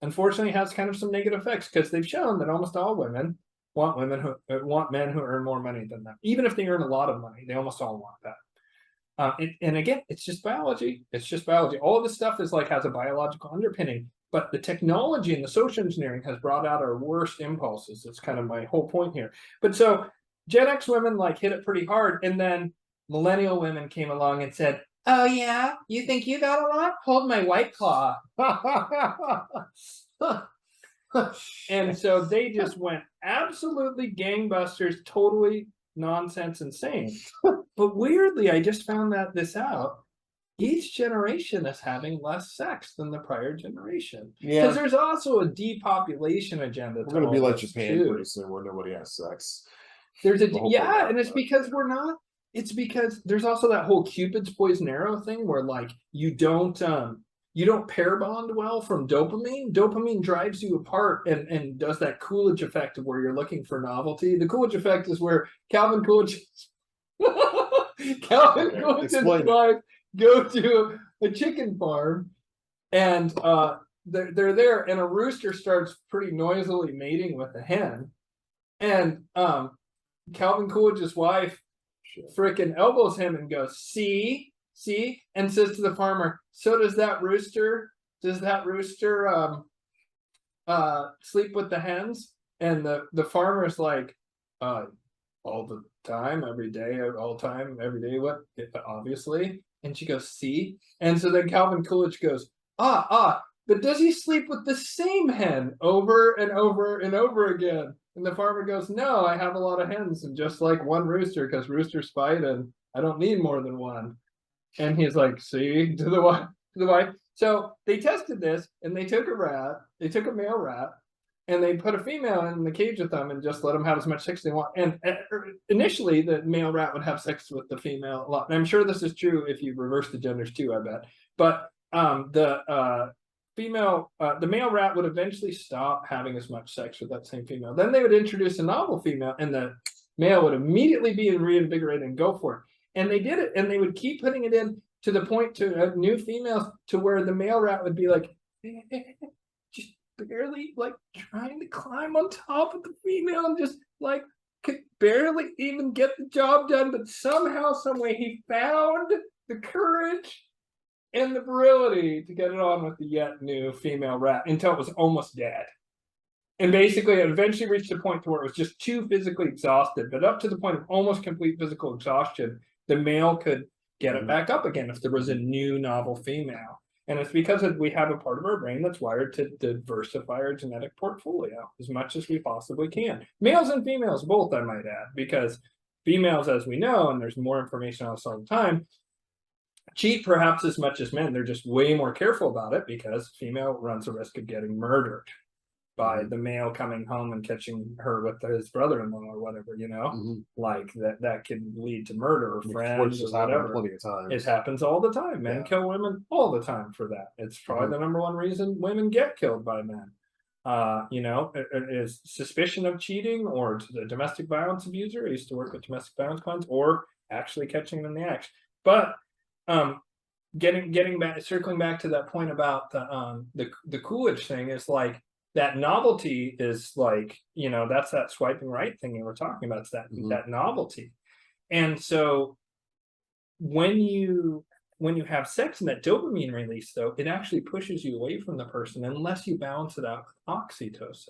unfortunately has kind of some negative effects because they've shown that almost all women want men who earn more money than them. Even if they earn a lot of money, they almost all want that. And again, it's just biology. It's just biology. All of this stuff is like has a biological underpinning, but the technology and the social engineering has brought out our worst impulses. That's kind of my whole point here. But so Gen X women like hit it pretty hard, and then millennial women came along and said, "Oh yeah, you think you got a lot? Hold my White Claw." And so they just went absolutely gangbusters, totally nonsense, insane. But weirdly, I just found this out. Each generation is having less sex than the prior generation. Because there's also a depopulation agenda. We're going to be like Japan pretty soon, where nobody has sex. There's and it's because we're not. It's because there's also that whole Cupid's poison arrow thing where like you don't pair bond well from dopamine. Dopamine drives you apart and does that Coolidge effect of where you're looking for novelty. The Coolidge effect is where Calvin Coolidge and his wife go to a chicken farm and they're there and a rooster starts pretty noisily mating with a hen. And Calvin Coolidge's wife frickin' elbows him and goes, see, and says to the farmer, so does that rooster sleep with the hens? And the farmer's like, all the time, every day, what? Obviously. And she goes, see? And so then Calvin Coolidge goes, but does he sleep with the same hen over and over and over again? And the farmer goes, no, I have a lot of hens and just like one rooster because roosters fight and I don't need more than one. And he's like, see, to the wife. So they tested this and they took a male rat, and they put a female in the cage with them and just let them have as much sex as they want. And initially, the male rat would have sex with the female a lot. And I'm sure this is true if you reverse the genders too, I bet. But the male rat would eventually stop having as much sex with that same female. Then they would introduce a novel female, and the male would immediately be reinvigorated and go for it. And they did it, and they would keep putting it in to the point to new females, to where the male rat would be like, just barely like trying to climb on top of the female, and just like could barely even get the job done. But somehow, some way, he found the courage and the virility to get it on with the yet new female rat until it was almost dead. And basically, it eventually reached a point to where it was just too physically exhausted. But up to the point of almost complete physical exhaustion, the male could get it back up again if there was a new novel female. And it's because we have a part of our brain that's wired to diversify our genetic portfolio as much as we possibly can. Males and females both, I might add, because females, as we know, and there's more information on this all the time, cheat perhaps as much as men. They're just way more careful about it because female runs the risk of getting murdered by the male coming home and catching her with his brother-in-law or whatever, you know, like that can lead to murder or friends or whatever. Plenty of times. It happens all the time. Men kill women all the time for that. It's probably the number one reason women get killed by men. You know, is suspicion of cheating or the domestic violence abuser. I used to work with domestic violence clients, or actually catching them in the act. But getting back, circling back to that point about the Coolidge thing, is like, that novelty is like, you know, that's that swiping right thing you were talking about. It's that that novelty. And so when you have sex and that dopamine release, though, it actually pushes you away from the person unless you balance it out with oxytocin.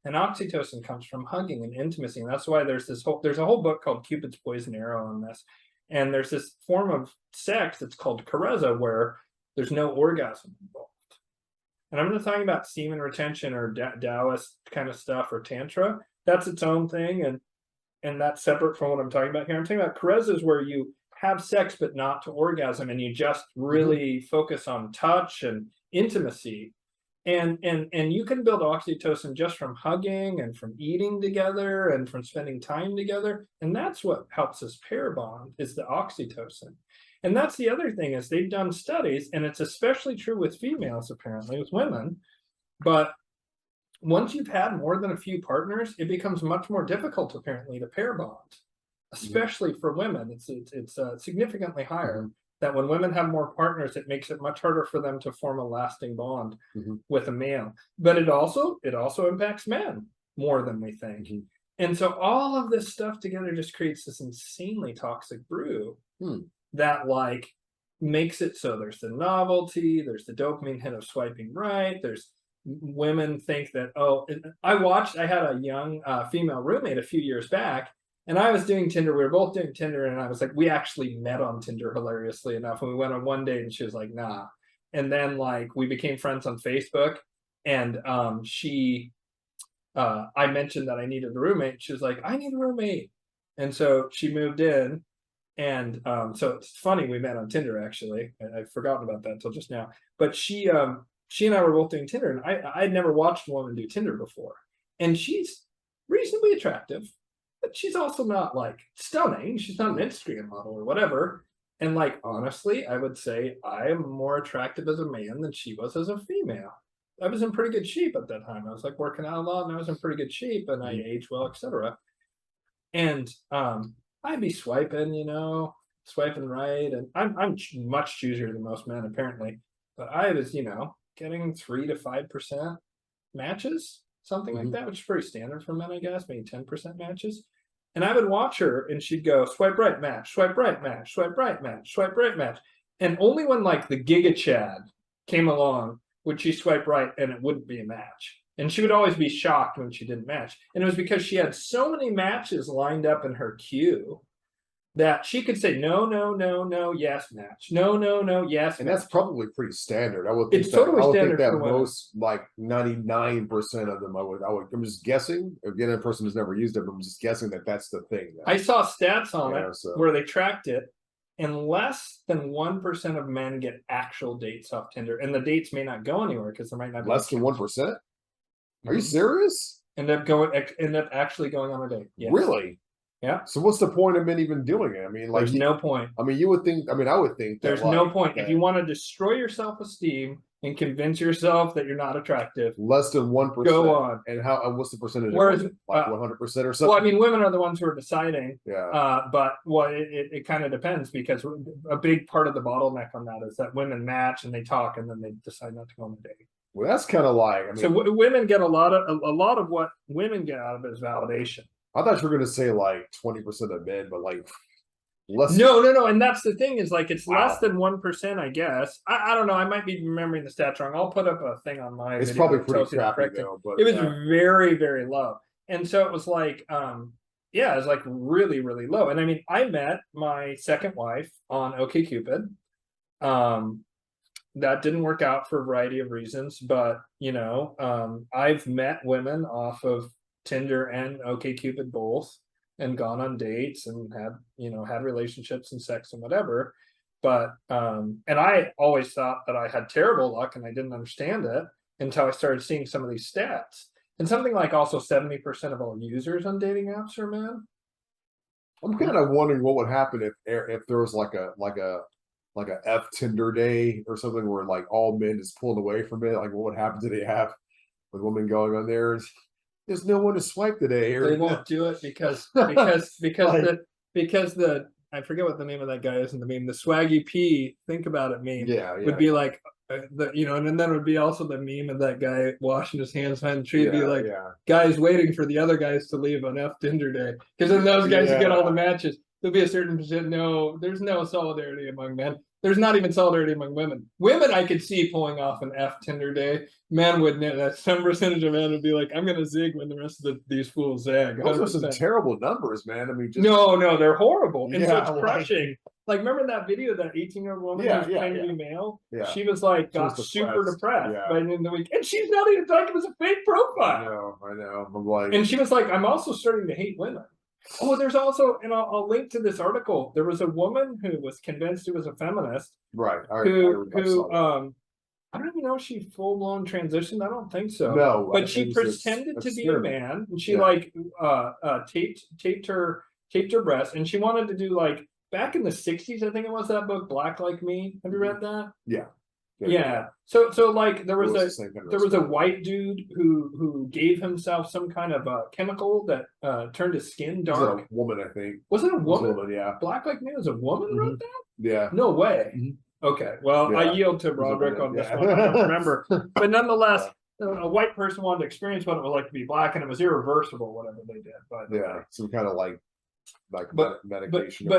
And oxytocin comes from hugging and intimacy. And that's why there's a whole book called Cupid's Poison Arrow on this. And there's this form of sex that's called carezza, where there's no orgasm involved. And I'm not talking about semen retention or Taoist kind of stuff or tantra. That's its own thing, and that's separate from what I'm talking about here. I'm talking about carezza, is where you have sex but not to orgasm, and you just really focus on touch and intimacy. And you can build oxytocin just from hugging and from eating together and from spending time together. And that's what helps us pair bond, is the oxytocin. And that's the other thing, is they've done studies, and it's especially true with females, apparently, with women. But once you've had more than a few partners, it becomes much more difficult, apparently, to pair bond, especially for women. It's significantly higher. That when women have more partners, it makes it much harder for them to form a lasting bond with a male. But it also impacts men more than we think. And so all of this stuff together just creates this insanely toxic brew that like makes it so there's the novelty, there's the dopamine hit of swiping right, there's women think that, oh, I had a young female roommate a few years back, and I was doing Tinder. We were both doing Tinder, and I was like, we actually met on Tinder, hilariously enough. And we went on one date, and she was like, nah. And then like we became friends on Facebook, and I mentioned that I needed a roommate. She was like, I need a roommate. And so she moved in. And so it's funny, we met on Tinder, actually. I've forgotten about that until just now. But she and I were both doing Tinder, and I'd never watched a woman do Tinder before. And she's reasonably attractive, but she's also not like stunning. She's not an Instagram model or whatever. And like, honestly, I would say I am more attractive as a man than she was as a female. I was in pretty good shape at that time. I was like working out a lot, and I was in pretty good shape, and I aged well, etc. And I'd be swiping, you know, swiping right, and I'm much choosier than most men, apparently. But I was, you know, getting 3 to 5% matches, something like that, which is pretty standard for men, I guess, maybe 10% matches. And I would watch her, and she'd go swipe right, match, swipe right, match, swipe right, match, swipe right, match. And only when like the Giga Chad came along would she swipe right, and it wouldn't be a match. And she would always be shocked when she didn't match. And it was because she had so many matches lined up in her queue that she could say, no, no, no, no, yes, match. No, no, no, yes, and match. that's probably pretty standard. I would think that most, like 99% of them, I'm just guessing. Again, a person who's never used it, but I'm just guessing that that's the thing. I saw stats on it where they tracked it, and less than 1% of men get actual dates off Tinder. And the dates may not go anywhere because there might not be less than 1%. Are you serious? End up actually going on a date. Yes. Really? Yeah. So what's the point of men even doing it? I mean, like, There's no point. I mean, you would think. I mean, I would think that, there's no point. If you want to destroy your self-esteem and convince yourself that you're not attractive, less than 1%. Go on. And how? And what's the percentage? Whereas, like 100% or something? well, I mean, women are the ones who are deciding. Yeah. But well, it kind of depends, because a big part of the bottleneck on that is that women match and they talk and then they decide not to go on a date. Well, that's kind of like, I mean, so women get a lot of what women get out of it is validation. I thought you were going to say like 20% of men, but like less. No, and that's the thing, is like it's less than 1%, I guess. I don't know. I might be remembering the stats wrong. I'll put up a thing on my. It's probably pretty crappy though. But it was very, very low, and so it was like, yeah, it was like really, really low. And I mean, I met my second wife on OkCupid. That didn't work out for a variety of reasons, but you know, I've met women off of Tinder and OkCupid both, and gone on dates and had relationships and sex and whatever. But and I always thought that I had terrible luck and I didn't understand it until I started seeing some of these stats. And something like also 70% of all users on dating apps are men. I'm kind of wondering what would happen if there was like a F Tinder day or something where like all men is pulled away from it. Like, what would happen to the app with women going on there? There's no one to swipe today. Or they won't do it because like, the I forget what the name of that guy is in the meme. The Swaggy P, think about it meme. Would be like and then it would be also the meme of that guy washing his hands behind the tree. Be like, guys waiting for the other guys to leave on F Tinder day, because then those guys get all the matches. There'll be a certain percent. No, there's no solidarity among men. There's not even solidarity among women. Women, I could see pulling off an F Tinder day. Men would, some percentage of men would be like, I'm going to zig when the rest of these fools zag. 100%. Those are some terrible numbers, man. I mean, no, they're horrible. And so it's crushing. Like, remember that video, that 18-year-old woman who was claiming to be male? Yeah. She was like, got super depressed by the end of the week. And she's not even talking, it was a fake profile. I know. I'm like, and she was like, I'm also starting to hate women. Oh, there's also, and I'll link to this article. There was a woman who was convinced she was a feminist, right? Who I don't even know if she full blown transitioned. I don't think so. No, but she pretended to be a man, and she taped her breast, and she wanted to do, like, back in the 60s, I think it was, that book Black Like Me. Have you read that? Yeah. So like there was a white dude who gave himself some kind of a chemical that turned his skin dark. It was a woman, I think. Was it a woman? It was a woman, yeah. Black Like Me was a woman wrote that? Yeah. No way. Okay. Well, I yield to Rodrick on this one. I don't remember. But nonetheless, a white person wanted to experience what it was like to be black, and it was irreversible, whatever they did. But some kind of like medication.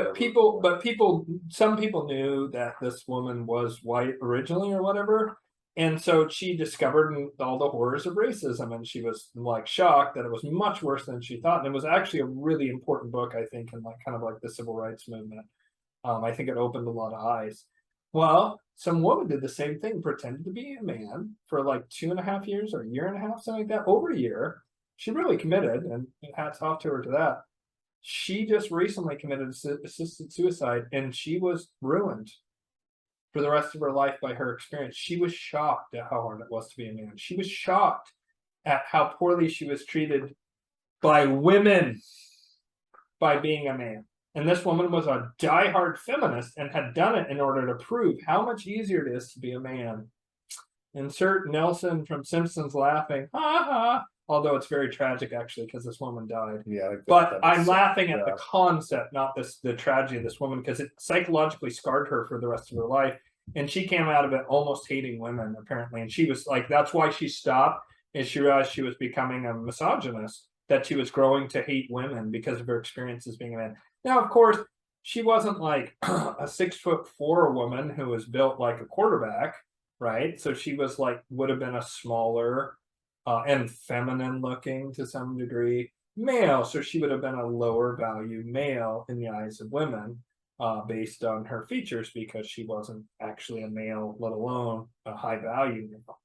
Some people knew that this woman was white originally or whatever, and so she discovered all the horrors of racism, and she was like shocked that it was much worse than she thought. And it was actually a really important book, I think, in like kind of like the civil rights movement. I think it opened a lot of eyes. Well, some woman did the same thing, pretended to be a man for like 2.5 years or a year and a half, something like that, over a year. She really committed, and hats off to her to that. She just recently committed assisted suicide, and she was ruined for the rest of her life by her experience. She was shocked at how hard it was to be a man. She was shocked at how poorly she was treated by women by being a man. And this woman was a diehard feminist and had done it in order to prove how much easier it is to be a man. Insert Nelson from Simpsons laughing, ha ha. Although it's very tragic, actually, because this woman died. But I'm laughing at the concept, not the tragedy of this woman, because it psychologically scarred her for the rest of her life. And she came out of it almost hating women, apparently. And she was like, that's why she stopped, and she realized she was becoming a misogynist, that she was growing to hate women because of her experiences being a man. Now, of course, she wasn't like a 6'4" woman who was built like a quarterback, right? So she was like, would have been a smaller and feminine looking to some degree male. So she would have been a lower value male in the eyes of women based on her features, because she wasn't actually a male, let alone a high value male.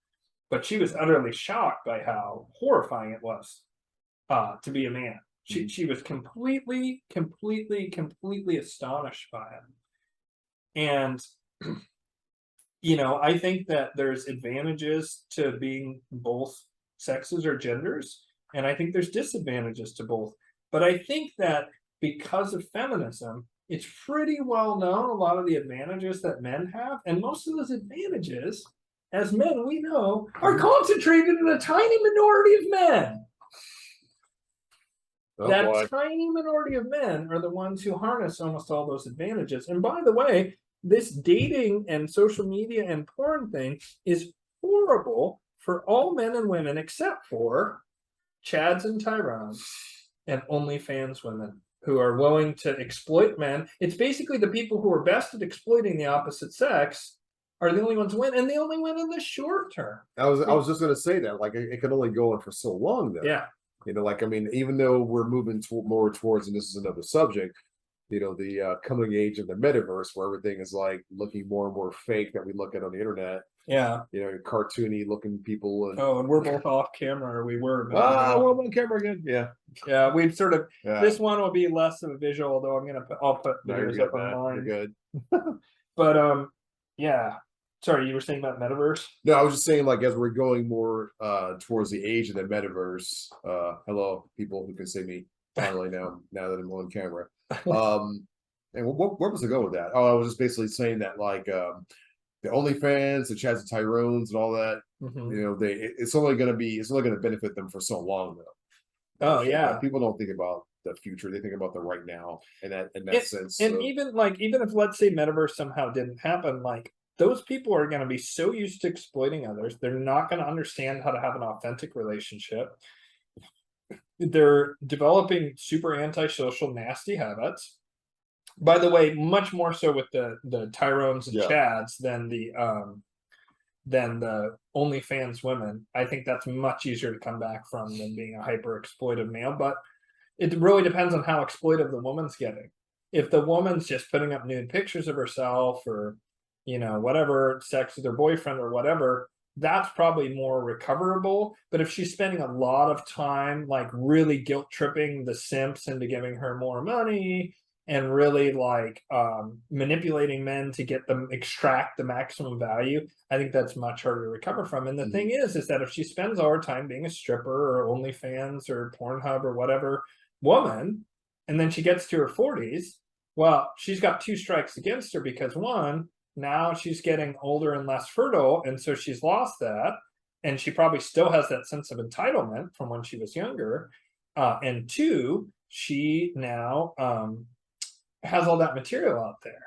But she was utterly shocked by how horrifying it was to be a man. She was completely astonished by it. And I think that there's advantages to being both sexes or genders, and I think there's disadvantages to both. But I think that because of feminism, it's pretty well known a lot of the advantages that men have, and most of those advantages, as men we know, are concentrated in a tiny minority of men. That tiny minority of men are the ones who harness almost all those advantages. And by the way, this dating and social media and porn thing is horrible for all men and women except for Chads and Tyrones and OnlyFans women who are willing to exploit men. It's basically the people who are best at exploiting the opposite sex are the only ones who win, and they only win in the short term. I was just going to say that, like, it can only go on for so long, though. Yeah. You know, like, I mean, even though we're moving more towards, and this is another subject, you know, the coming age of the metaverse, where everything is like looking more and more fake that we look at on the internet. Yeah. You know, cartoony looking people. And, and we're both off camera, or we were. We're on camera again. Yeah. Yeah, we've sort of. Yeah. This one will be less of a visual, though. I'll put videos up online. You're good. But yeah. Sorry, you were saying about metaverse? No, I was just saying, like, as we're going more towards the age of the metaverse. Hello, people who can see me finally now that I'm on camera. And where was I going with that? Oh, I was just basically saying that, like, the OnlyFans, the Chads and Tyrones, and all that. Mm-hmm. You know, it's only going to benefit them for so long, though. Oh yeah, people don't think about the future; they think about the right now, in that sense. And so, even if, let's say, metaverse somehow didn't happen, like, those people are going to be so used to exploiting others, they're not going to understand how to have an authentic relationship. They're developing super antisocial, nasty habits. By the way, much more so with the Tyrones and Chads than the OnlyFans women. I think that's much easier to come back from than being a hyper exploitive male. But it really depends on how exploitive the woman's getting. If the woman's just putting up nude pictures of herself, or, you know, whatever, sex with her boyfriend or whatever, that's probably more recoverable. But if she's spending a lot of time, like, really guilt tripping the simps into giving her more money, and really, like, manipulating men to get them extract the maximum value, I think that's much harder to recover from. And the thing is that if she spends all her time being a stripper or OnlyFans or Pornhub or whatever woman, and then she gets to her 40s, well, she's got two strikes against her, because one, now she's getting older and less fertile, and so she's lost that, and she probably still has that sense of entitlement from when she was younger. And two, she now has all that material out there.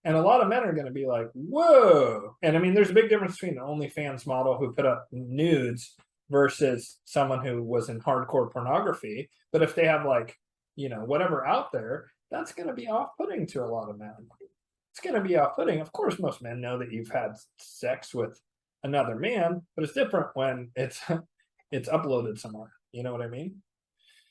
And a lot of men are going to be like, whoa. And I mean, there's a big difference between an OnlyFans model who put up nudes versus someone who was in hardcore pornography. But if they have, like, you know, whatever out there, that's going to be off-putting to a lot of men. It's going to be off-putting. Of course, most men know that you've had sex with another man, but it's different when it's uploaded somewhere. You know what I mean?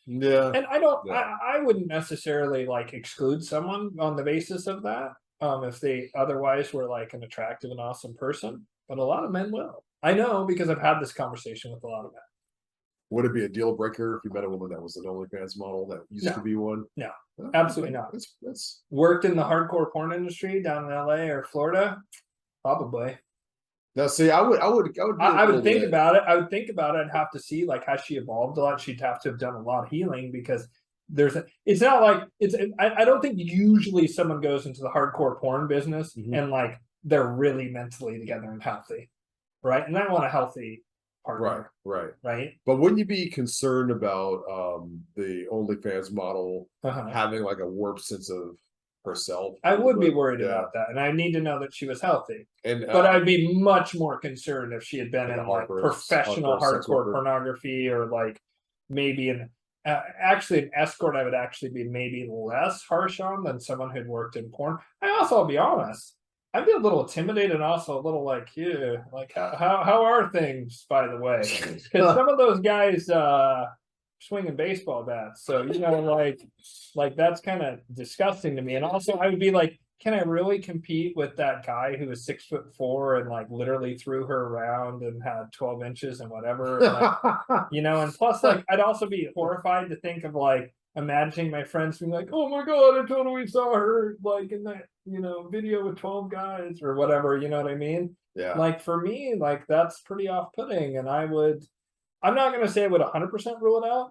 Yeah. And I wouldn't necessarily, like, exclude someone on the basis of that, if they otherwise were, like, an attractive and awesome person. But a lot of men will. I know, because I've had this conversation with a lot of men. Would it be a deal breaker if you met a woman that was an OnlyFans model that used to be one? No, absolutely not. That's worked in the hardcore porn industry down in LA or Florida, probably. Now, see, I would think about it. I would think about it. I'd have to see, like, has she evolved a lot? She'd have to have done a lot of healing, because it's not like I don't think usually someone goes into the hardcore porn business and, like, they're really mentally together and healthy, right? And I want a healthy partner. Right. But wouldn't you be concerned about the OnlyFans model having, like, a warped sense of herself? I would be worried about that, and I need to know that she was healthy. But I'd be much more concerned if she had been in, like, professional hardcore pornography, or, like, maybe actually an escort. I would actually be maybe less harsh on than someone who'd worked in porn. I'll be honest, I'd be a little intimidated, and also a little like, yeah, like, how are things, by the way? Because some of those guys swinging baseball bats, so, you know, like that's kind of disgusting to me. And also, I would be like, can I really compete with that guy who was 6'4" and, like, literally threw her around and had 12 inches and whatever, and, like, you know? And plus, like, I'd also be horrified to think of, like, imagining my friends being like, oh my god, I totally saw her, like, in that, you know, video with 12 guys or whatever, you know what I mean? Yeah. Like, for me, like, that's pretty off-putting, and I I'm not going to say I would 100% rule it out,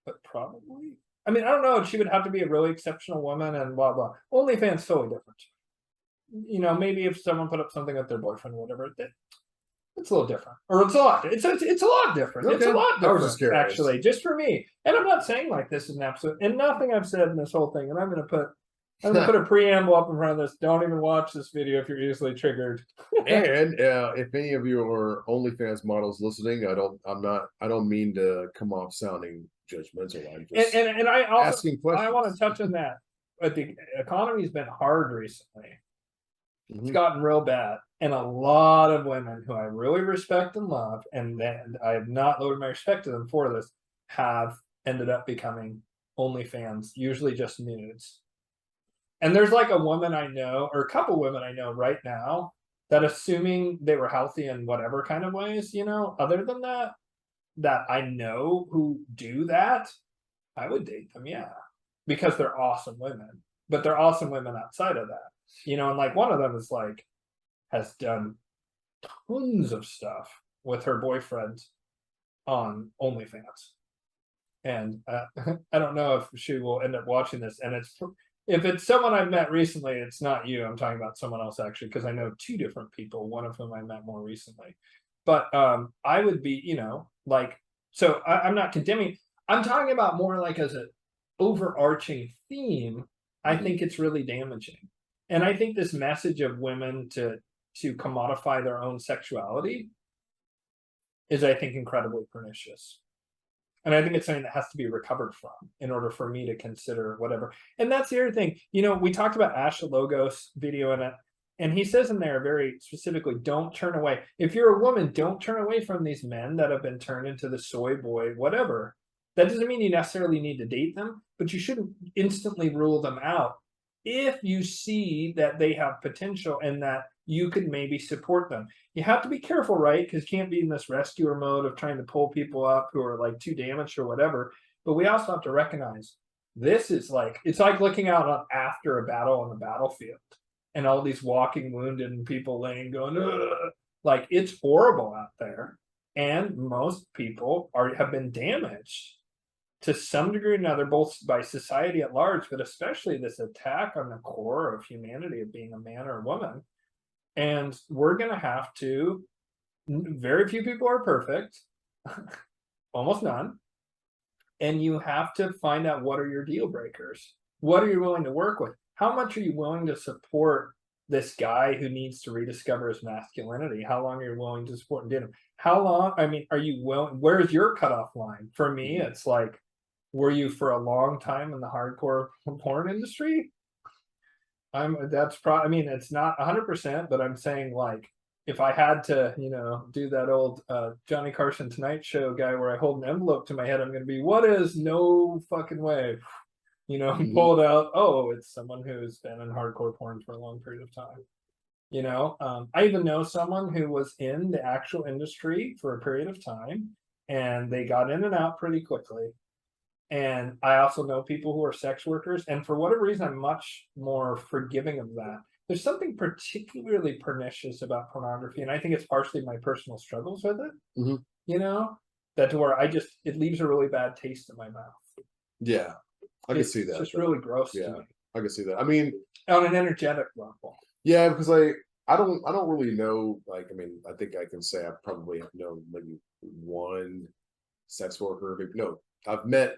but probably. I mean, I don't know. She would have to be a really exceptional woman and blah, blah. OnlyFans totally different. You know, maybe if someone put up something with their boyfriend or whatever, it's a little different. Or it's a lot. It's a lot different. Okay. It's a lot different, I was just curious. actually, just for me. And I'm not saying like this is an absolute, and nothing I've said in this whole thing, and I'm going to put a preamble up in front of this. Don't even watch this video if you're easily triggered. And if any of you are OnlyFans models listening, I don't mean to come off sounding judgmental. I'm just and I also asking questions. I want to touch on that. But the economy's been hard recently. It's gotten real bad, and a lot of women who I really respect and love, and I have not lowered my respect to them for this, have ended up becoming OnlyFans, usually just nudes. And there's like a woman I know, or a couple women I know right now, that assuming they were healthy in whatever kind of ways, you know, other than that I know who do that, I would date them, yeah, because they're awesome women. But they're awesome women outside of that, you know. And like one of them is like has done tons of stuff with her boyfriend on OnlyFans, and I don't know if she will end up watching this. And if it's someone I've met recently, it's not you. I'm talking about someone else actually, because I know two different people, one of whom I met more recently. But I would be, you know, like, so I'm not condemning. I'm talking about more like as an overarching theme. I think it's really damaging. And I think this message of women to commodify their own sexuality is, I think, incredibly pernicious. And I think it's something that has to be recovered from in order for me to consider whatever. And that's the other thing. You know, we talked about Ash Logos video in it, and he says in there very specifically, don't turn away. If you're a woman, don't turn away from these men that have been turned into the soy boy, whatever. That doesn't mean you necessarily need to date them, but you shouldn't instantly rule them out if you see that they have potential and that you could maybe support them. You have to be careful, right? Because you can't be in this rescuer mode of trying to pull people up who are like too damaged or whatever. But we also have to recognize this is like, it's like looking out after a battle on the battlefield and all these walking wounded and people laying going, ugh. Like, it's horrible out there. And most people have been damaged to some degree or another, both by society at large, but especially this attack on the core of humanity of being a man or a woman. And we're going to have to, very few people are perfect, almost none. And you have to find out, what are your deal breakers? What are you willing to work with? How much are you willing to support this guy who needs to rediscover his masculinity? How long are you willing to support and date him? How long, I mean, are you willing, where's your cutoff line? For me, it's like, were you for a long time in the hardcore porn industry? That's probably, I mean, it's not 100%, but I'm saying, like, if I had to, you know, do that old Johnny Carson Tonight Show guy where I hold an envelope to my head, I'm going to be, what is no fucking way? You know, pull it out. Oh, it's someone who's been in hardcore porn for a long period of time. You know, I even know someone who was in the actual industry for a period of time, and they got in and out pretty quickly. And I also know people who are sex workers, and for whatever reason, I'm much more forgiving of that. There's something particularly pernicious about pornography, and I think it's partially my personal struggles with it. You know, that to where it leaves a really bad taste in my mouth. Yeah, I can see that. It's just really gross to me. I can see that. I mean, on an energetic level. Yeah, because I don't really know. Like, I mean, I think I can say I probably have known maybe one sex worker. Maybe, no, I've met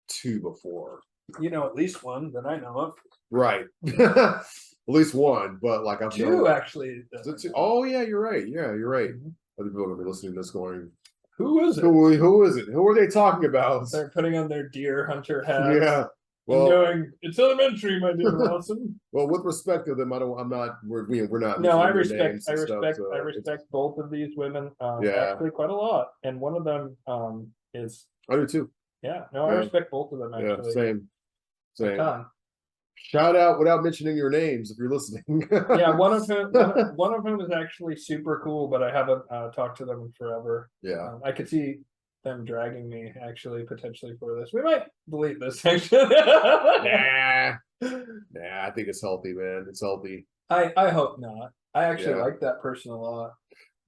two before. You know, at least one that I know of. Right. At least one, but like I've two actually. Oh yeah, you're right. Yeah, you're right. Other people are gonna be listening to this going, who is it? Who is it? Who are they talking about? They're putting on their deer hunter hats. Yeah. Well, going, it's elementary, my dear Wilson. Well, with respect to them, I'm not. We're not. No, I respect. I respect both of these women. Actually, quite a lot. And one of them is. I do too. Yeah. No, I respect both of them. Actually. Yeah. Same. Shout out without mentioning your names if you're listening. Yeah, one of them is actually super cool, but I haven't talked to them in forever. Yeah, I could see them dragging me actually potentially for this. We might delete this section. Nah, I think it's healthy, man. It's healthy. I hope not. I actually like that person a lot.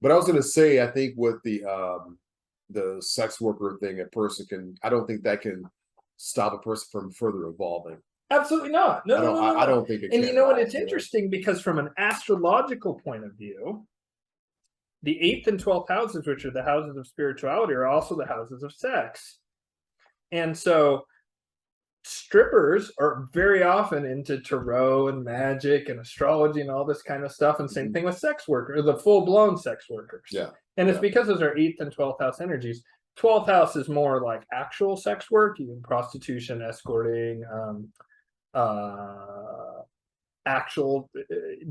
But I was gonna say, I think with the the sex worker thing, a person can, I don't think that can stop a person from further evolving. Absolutely not. No, no, no, no, I no. don't think it And can you know what? at all, It's interesting because from an astrological point of view, the 8th and 12th houses, which are the houses of spirituality, are also the houses of sex. And so strippers are very often into tarot and magic and astrology and all this kind of stuff. And same thing with sex workers, the full-blown sex workers. Yeah. And it's because those are 8th and 12th house energies. 12th house is more like actual sex work, even prostitution, escorting, actual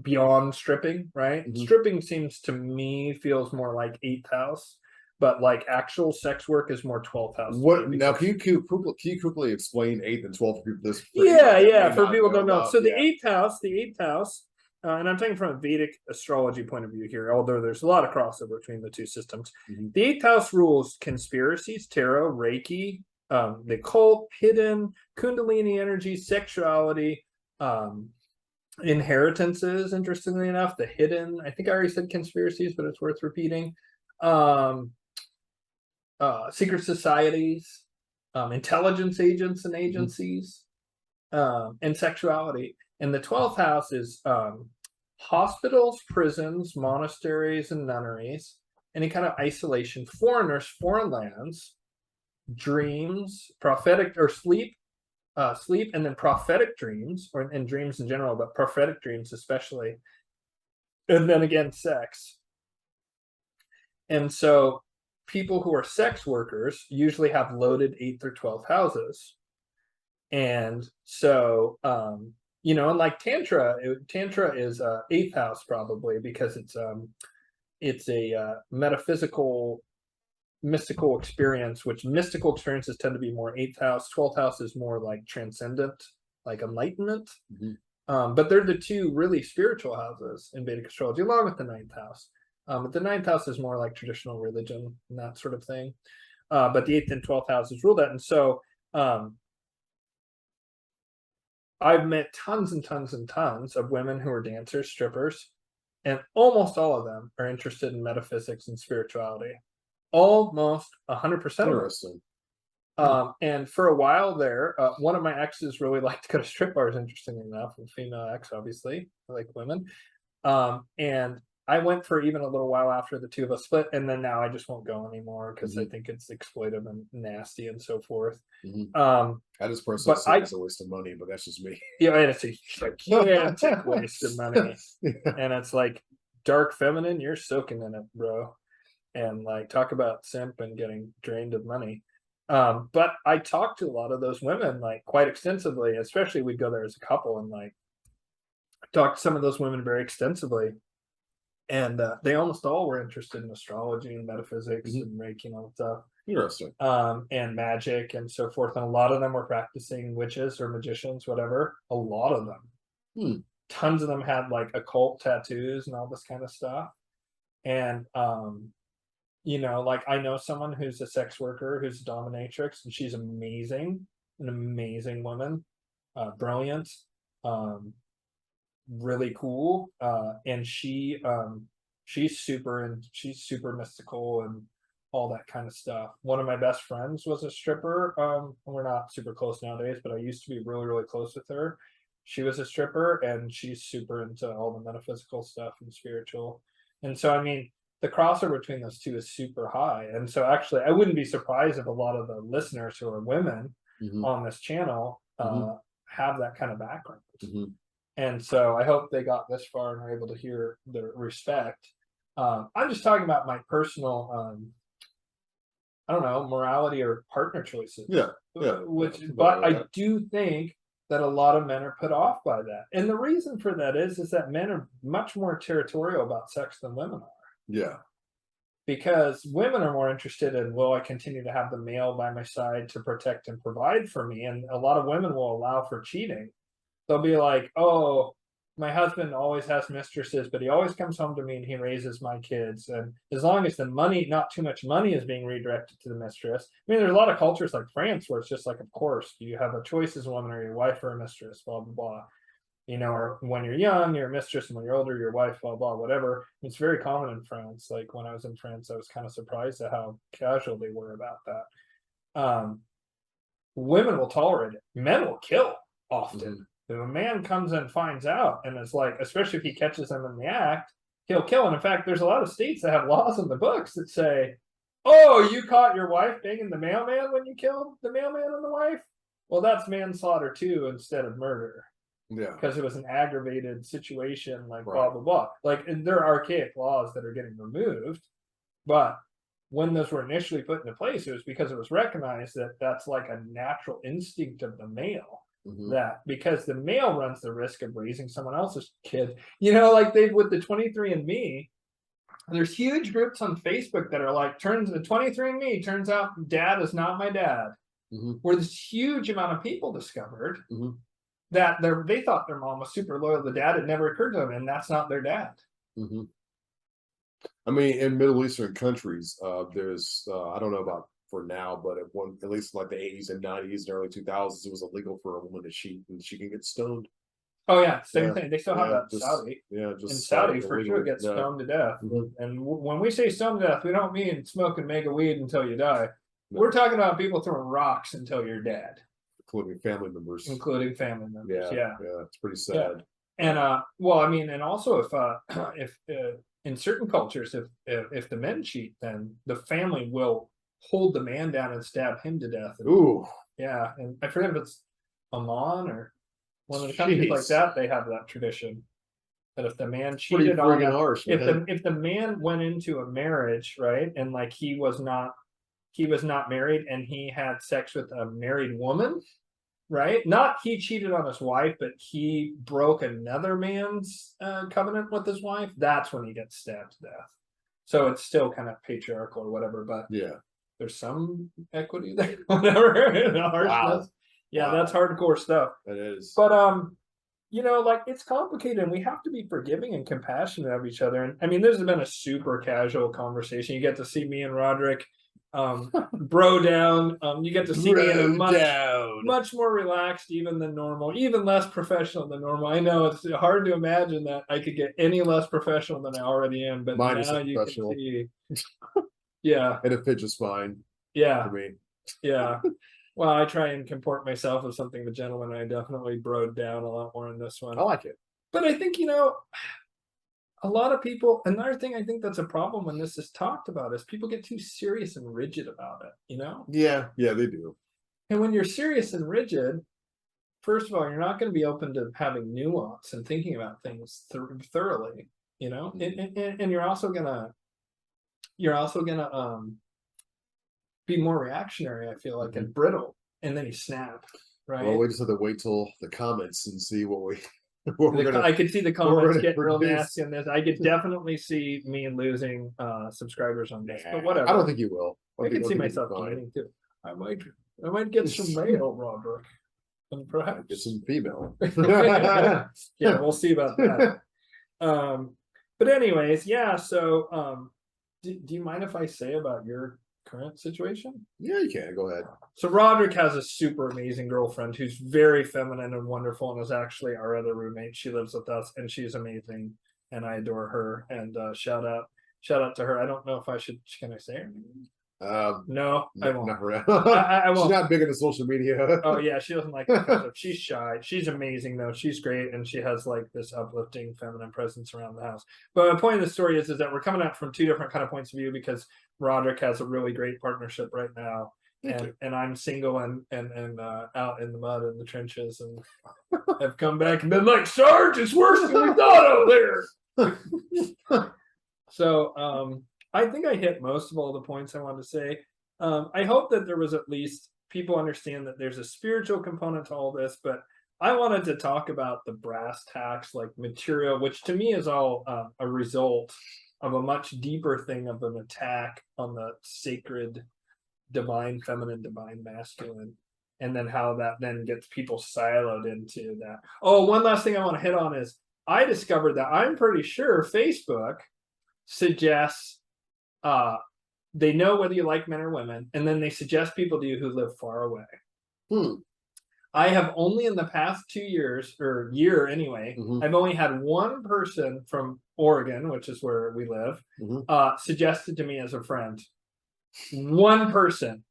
beyond stripping, right? Stripping seems to me feels more like 8th house, but like actual sex work is more 12th house. What now? Can you quickly explain 8th and 12th for this? Yeah, for people don't know. So the 8th house, and I'm taking from a Vedic astrology point of view here, although there's a lot of crossover between the two systems. The 8th house rules conspiracies, tarot, reiki, the occult, hidden, kundalini energy, sexuality, inheritances, interestingly enough, the hidden, I think I already said conspiracies, but it's worth repeating. Secret societies, intelligence agents and agencies, and sexuality. And the 12th house is hospitals, prisons, monasteries, and nunneries, any kind of isolation, foreigners, foreign lands, dreams, prophetic or sleep, and then prophetic dreams, and dreams in general, but prophetic dreams especially. And then again, sex. And so people who are sex workers usually have loaded 8th or 12th houses. And so, you know, and like Tantra is 8th house probably, because it's a metaphysical, mystical experience, which mystical experiences tend to be more 8th house. 12th house is more like transcendent, like enlightenment. But they're the two really spiritual houses in Vedic astrology, along with the 9th house. But the 9th house is more like traditional religion and that sort of thing. But the 8th and 12th houses rule that. And so I've met tons and tons and tons of women who are dancers, strippers, and almost all of them are interested in metaphysics and spirituality. Almost 100% of Interesting. and for a while there, one of my exes really liked to go to strip bars, interestingly enough, a female ex, obviously, I like women. And I went for even a little while after the two of us split, and then now I just won't go anymore because I think it's exploitive and nasty and so forth. I just personally think it's a waste of money, but that's just me. Yeah, and it's a gigantic waste of money. And it's like dark feminine, you're soaking in it, bro. And like talk about simp and getting drained of money. But I talked to a lot of those women like quite extensively, especially we'd go there as a couple and like talk to some of those women very extensively. And they almost all were interested in astrology and metaphysics and reiki and all that stuff. Interesting. And magic and so forth. And a lot of them were practicing witches or magicians, whatever. A lot of them. Tons of them had like occult tattoos and all this kind of stuff. And you know, like I know someone who's a sex worker, who's a dominatrix, and she's amazing, an amazing woman, brilliant, really cool, and she's super mystical and all that kind of stuff. One of my best friends was a stripper. We're not super close nowadays, but I used to be really, really close with her. She was a stripper, and she's super into all the metaphysical stuff and spiritual. And so, I mean, the crossover between those two is super high. And so actually, I wouldn't be surprised if a lot of the listeners who are women on this channel have that kind of background. And so I hope they got this far and are able to hear the respect. I'm just talking about my personal, I don't know, morality or partner choices. But I do think that a lot of men are put off by that. And the reason for that is that men are much more territorial about sex than women are. Because women are more interested in, will I continue to have the male by my side to protect and provide for me? And a lot of women will allow for cheating. They'll be like, oh, my husband always has mistresses, but he always comes home to me and he raises my kids. And as long as the money, not too much money is being redirected to the mistress. I mean, there's a lot of cultures like France where it's just like, of course, you have a choice as a woman or your wife or a mistress, blah, blah, blah. you know, or when you're young, you're a mistress, and when you're older, your wife, blah, blah, whatever. It's very common in France. Like when I was in France, I was kind of surprised at how casual they were about that. Women will tolerate it. Men will kill often. If a man comes and finds out and is like, especially if he catches them in the act, he'll kill. And in fact, there's a lot of states that have laws in the books that say, oh, you caught your wife banging the mailman when you killed the mailman and the wife? Well, that's manslaughter too instead of murder. Yeah. Because it was an aggravated situation, like blah, blah, blah. Like, and there are archaic laws that are getting removed. But when those were initially put into place, it was because it was recognized that that's like a natural instinct of the male. That because the male runs the risk of raising someone else's kid, you know, like they with the 23andMe, there's huge groups on Facebook that are like, turns the 23andMe turns out dad is not my dad. Where this huge amount of people discovered that they thought their mom was super loyal to dad. It never occurred to them, and that's not their dad. I mean, in Middle Eastern countries, there's I don't know about for now, but at least like the 80s and 90s and early 2000s, it was illegal for a woman to cheat, and she can get stoned. Oh yeah, same thing. They still have that in Saudi. Yeah, just in Saudi for sure gets stoned to death. And when we say stoned to death, we don't mean smoking mega weed until you die. We're talking about people throwing rocks until you're dead, including family members. Yeah, it's pretty sad. And well, I mean, and also if in certain cultures, if the men cheat, then the family will hold the man down and stab him to death. Ooh, yeah, and I forget if it's Oman or one of the countries like that. They have that tradition that if the man cheated on if the man went into a marriage, right, and like he was not married and he had sex with a married woman, right? Not he cheated on his wife, but he broke another man's covenant with his wife. That's when he gets stabbed to death. So it's still kind of patriarchal or whatever, but yeah, there's some equity there, whatever. Harshness. Yeah, that's hardcore stuff. It is. But you know, like it's complicated, and we have to be forgiving and compassionate of each other. And I mean, this has been a super casual conversation. You get to see me and Rodrick bro down. You get to see me in a much more relaxed even than normal, even less professional than normal. I know it's hard to imagine that I could get any less professional than I already am, but mine now you can see. Yeah, and it fits just fine. Yeah, for me. Yeah. Well, I try and comport myself as something of a gentleman. I definitely broed down a lot more in this one. I like it, but I think, you know, a lot of people, another thing I think that's a problem when this is talked about is people get too serious and rigid about it, you know? Yeah, they do. And when you're serious and rigid, first of all, you're not going to be open to having nuance and thinking about things thoroughly, you know? And you're also gonna be more reactionary, I feel like, and brittle, and then you snap, right? Well, we just have to wait till the comments and see what we I could see the comments getting real nasty on this. I could definitely see me losing subscribers on this, but whatever. I don't think you will. I can see myself committing too. I might get some male, Rodrick, and perhaps get some female. Yeah, we'll see about that. But anyways, yeah. So, do you mind if I say about your current situation? Yeah, you can. Go ahead. So Rodrick has a super amazing girlfriend who's very feminine and wonderful, and is actually our other roommate. She lives with us, and she's amazing, and I adore her. And shout out to her. I don't know if I should. Can I say her name? No, I won't. Not really. I won't. She's not big into social media. Oh yeah, she doesn't like that. She's shy. She's amazing though. She's great, and she has like this uplifting feminine presence around the house. But my point of the story is that we're coming at from two different kind of points of view, because Rodrick has a really great partnership right now, and I'm single and out in the mud in the trenches, and have come back and been like, Sarge, it's worse than we thought out there. So I think I hit most of all the points I wanted to say. I hope that there was at least people understand that there's a spiritual component to all this, but I wanted to talk about the brass tacks, like material, which to me is all a result of a much deeper thing of an attack on the sacred, divine feminine, divine masculine, and then how that then gets people siloed into that. Oh, one last thing I want to hit on is I discovered that I'm pretty sure Facebook suggests they know whether you like men or women, and then they suggest people to you who live far away. I have only in the past 2 years, or year anyway, I've only had one person from Oregon, which is where we live, suggested to me as a friend. One person.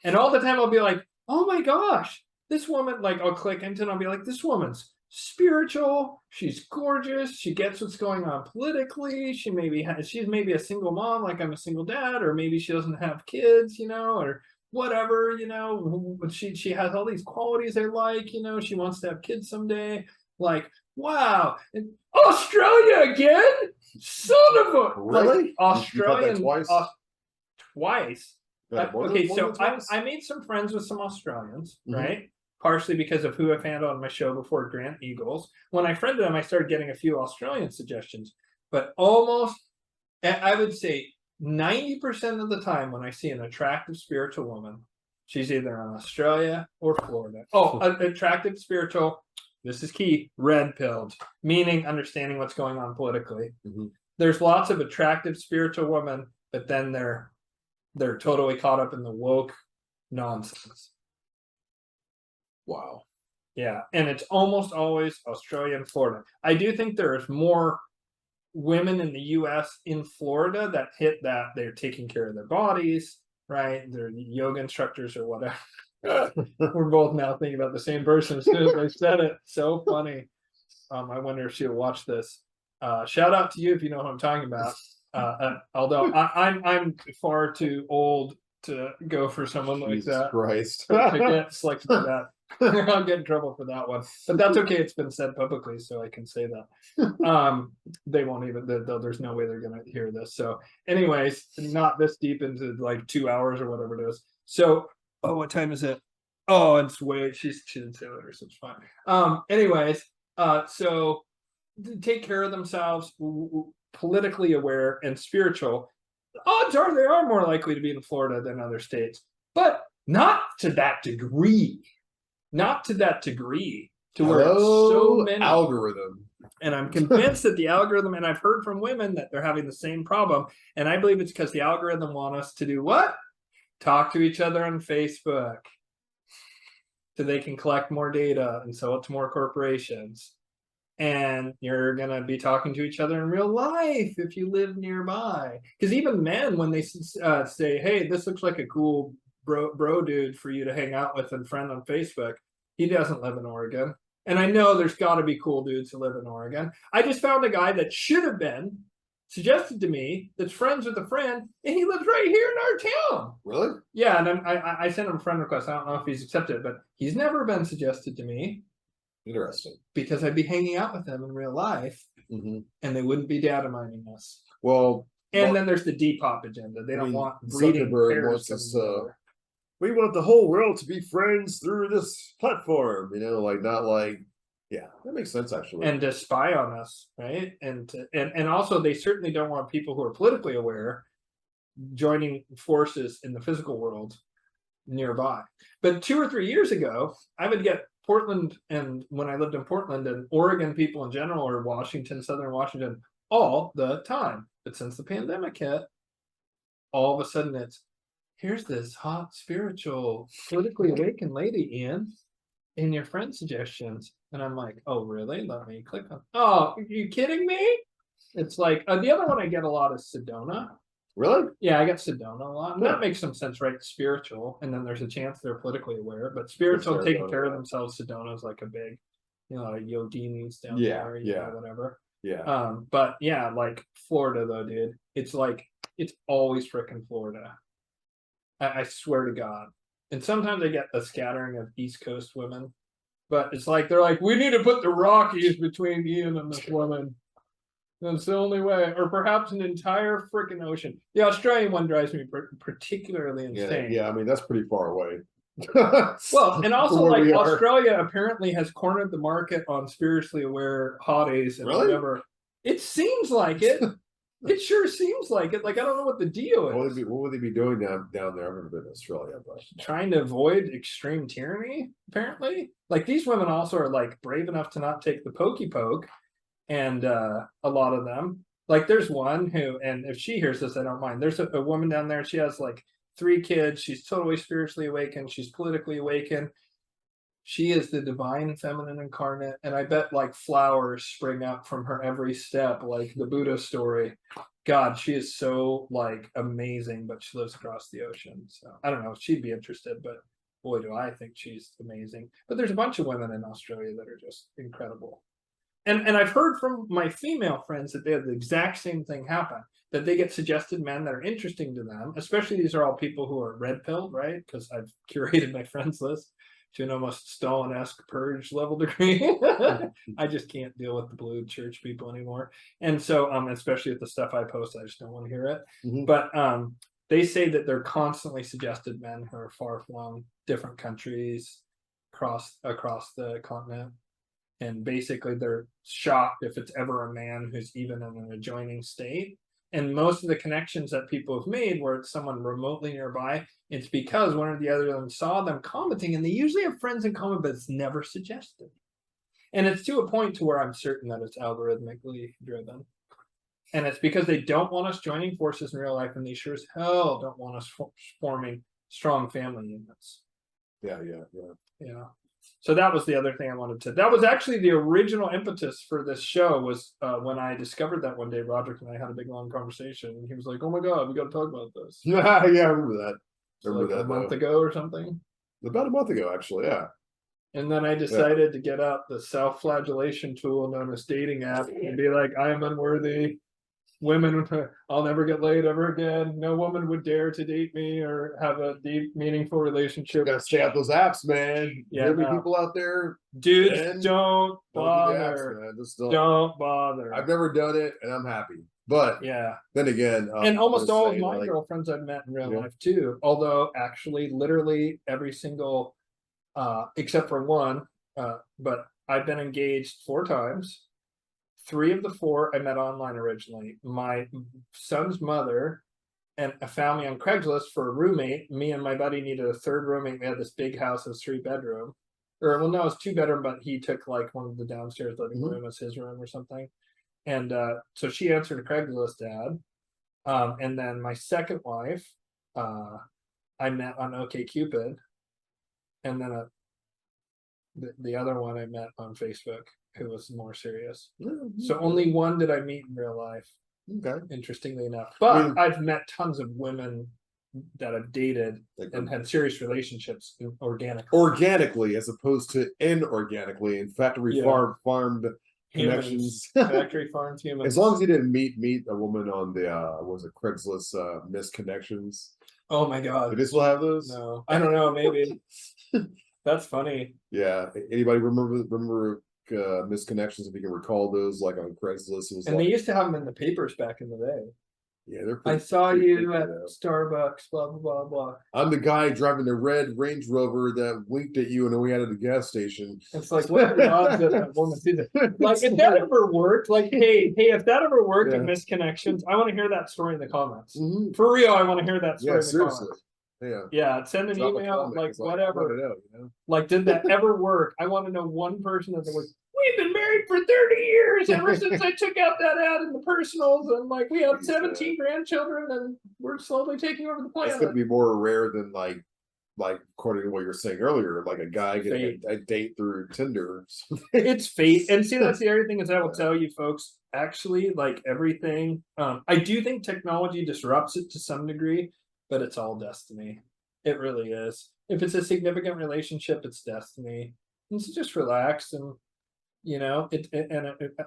And all the time I'll be like, oh my gosh, this woman, like I'll click into it and I'll be like, this woman's spiritual, she's gorgeous, she gets what's going on politically, she's maybe a single mom, like I'm a single dad, or maybe she doesn't have kids, you know, or whatever, you know, she has all these qualities I like, you know, she wants to have kids someday. Like, wow, and Australia again? Son of a really? Like, Australian twice? Twice. Okay, so I made some friends with some Australians, right? Partially because of who I've had on my show before, Grant Eagles. When I friended him, I started getting a few Australian suggestions, but almost, I would say 90% of the time when I see an attractive spiritual woman, she's either in Australia or Florida. Oh, attractive spiritual, this is key, red-pilled, meaning understanding what's going on politically. There's lots of attractive spiritual women, but then they're totally caught up in the woke nonsense. Wow. Yeah, and it's almost always Australia and Florida. I do think there's more women in the US in Florida that hit that they're taking care of their bodies, right? They're yoga instructors or whatever. We're both now thinking about the same person as soon as I said it. So funny. I wonder if she'll watch this. Shout out to you if you know what I'm talking about. Although I'm far too old to go for someone like Jesus that. Christ. I get selected for that. I'll get in trouble for that one, but that's okay. It's been said publicly, so I can say that. They won't even. There's no way they're gonna hear this. So, anyways, not this deep into like 2 hours or whatever it is. So, oh, what time is it? Oh, it's way. She didn't say later, so it's fine. Anyways, so take care of themselves, politically aware and spiritual. Odds are they are more likely to be in Florida than other states, but not to that degree. Not to that degree to where it's so many. Algorithm. And I'm convinced that the algorithm, and I've heard from women that they're having the same problem. And I believe it's because the algorithm want us to do what? Talk to each other on Facebook. So they can collect more data and sell it to more corporations. And you're going to be talking to each other in real life if you live nearby. Because even men, when they say, hey, this looks like a cool bro dude for you to hang out with and friend on Facebook, he doesn't live in Oregon. And I know there's got to be cool dudes who live in Oregon. I just found a guy that should have been suggested to me that's friends with a friend, and he lives right here in our town. Really? Yeah, and I sent him a friend request. I don't know if he's accepted, but he's never been suggested to me. Interesting. Because I'd be hanging out with them in real life, and they wouldn't be data mining us. Well, and then there's the Depop agenda. They don't want breeding pairs. We want the whole world to be friends through this platform, you know, like not like, yeah, that makes sense actually. And to spy on us, right? And also they certainly don't want people who are politically aware joining forces in the physical world nearby. But 2 or 3 years ago, I would get Portland, and when I lived in Portland, and Oregon people in general, or Washington, Southern Washington, all the time. But since the pandemic hit, all of a sudden it's, here's this hot, spiritual, politically awakened lady, Ian, in your friend suggestions. And I'm like, oh, really? Let me click on. Oh, are you kidding me? It's like, the other one I get a lot is Sedona. Really? Yeah, I get Sedona a lot. And that makes some sense, right? Spiritual. And then there's a chance they're politically aware. But spiritual, taking care of themselves, Sedona is like a big, you know, Yodinis down there, you know, whatever. Yeah. But yeah, like Florida though, dude. It's like, it's always frickin' Florida. I swear to God. And sometimes I get a scattering of East Coast women. But it's like, they're like, we need to put the Rockies between Ian and this woman. That's the only way. Or perhaps an entire freaking ocean. The Australian one drives me particularly insane. Yeah, I mean, that's pretty far away. Well, and also like Australia apparently has cornered the market on spiritually aware hotties and whatever. It seems like it. It sure seems like it. Like, I don't know what the deal is. What would they be doing down there? I've never been to Australia, but trying to avoid extreme tyranny, apparently. Like, these women also are like brave enough to not take the pokey poke. And a lot of them, like, there's one who, and if she hears this, I don't mind. There's a woman down there. She has like 3 kids. She's totally spiritually awakened. She's politically awakened. She is the divine feminine incarnate, and I bet like flowers spring up from her every step, like the Buddha story. God, she is so like amazing, but she lives across the ocean. So I don't know if she'd be interested, but boy, do I think she's amazing. But there's a bunch of women in Australia that are just incredible. And I've heard from my female friends that they have the exact same thing happen, that they get suggested men that are interesting to them, especially these are all people who are red pilled, right? Because I've curated my friends list to an almost Stalin-esque purge level degree. I just can't deal with the blue church people anymore. And so, especially with the stuff I post, I just don't want to hear it. But they say that they're constantly suggested men who are far-flung, different countries, across the continent. And basically they're shocked if it's ever a man who's even in an adjoining state. And most of the connections that people have made where it's someone remotely nearby, it's because one or the other of them saw them commenting, and they usually have friends in common, but it's never suggested. And it's to a point to where I'm certain that it's algorithmically driven. And it's because they don't want us joining forces in real life, and they sure as hell don't want us forming strong family units. Yeah. So that was the other thing I wanted to. That was actually the original impetus for this show. Was when I discovered that one day, Rodrick and I had a big long conversation, and he was like, "Oh my god, we got to talk about this." Yeah, I remember that. Like a month ago or something. About a month ago, actually. Yeah. And then I decided to get out the self-flagellation tool known as dating app and be like, "I am unworthy. Women, I'll never get laid ever again. No woman would dare to date me or have a deep, meaningful relationship." You gotta stay out those apps, man. Yeah, Every people out there, dudes, don't bother. Do the apps, man. Just don't bother. I've never done it, and I'm happy. But yeah, then again, and almost all of my girlfriends I've met in real life too. Although actually, literally every single, except for one, but I've been engaged 4 times. 3 of the 4 I met online originally. My son's mother and found me on Craigslist for a roommate. Me and my buddy needed a 3rd roommate. We had this big house, it was 3-bedroom. Or well, no, it's 2-bedroom, but he took like one of the downstairs living room as his room or something. And so she answered a Craigslist ad. And then my second wife, I met on OkCupid. And then the other one I met on Facebook, who was more serious. So only one did I meet in real life. Okay. Interestingly enough. But I've met tons of women that I've dated and had serious relationships organically as opposed to inorganically in factory farmed connections. Factory farmed humans. As long as you didn't meet a woman on the was it Craigslist misconnections. Oh my god. Do they still have those? No. I don't know, maybe. That's funny. Yeah. Anybody remember misconnections, if you can recall those, like on Craigslist? It was and they used to have them in the papers back in the day. Yeah, they're I saw you at Starbucks, blah blah blah blah. I'm the guy driving the red Range Rover that winked at you and we had at the gas station. It's like, what are the odds that that woman did that? Like, if that ever worked, like, hey, if that ever worked in misconnections, I want to hear that story in the comments. For real, I want to hear that story in the comments. Yeah, send an email, like whatever. Like, did that ever work? I want to know one person that was. We've been married for 30 years ever since I took out that ad in the personals, and like we have 17 grandchildren, and we're slowly taking over the planet. It's going to be more rare than like according to what you're saying earlier, like a guy getting a date through Tinder. It's fate, and see, that's the other thing is I will tell you, folks. Actually, like everything, I do think technology disrupts it to some degree, but it's all destiny. It really is. If it's a significant relationship, it's destiny. And so just relax and. You know,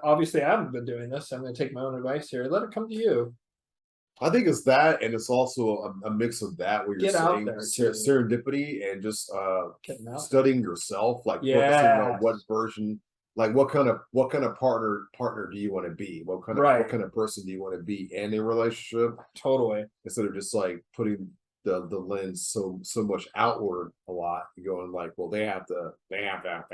obviously I haven't been doing this. So I'm going to take my own advice here. Let it come to you. I think it's that, and it's also a mix of that where you're saying serendipity and just studying yourself, like focusing on what version, like what kind of partner do you want to be? What kind of person do you want to be in a relationship? Totally. Instead of just like putting the lens so much outward a lot, going like, well, they have that.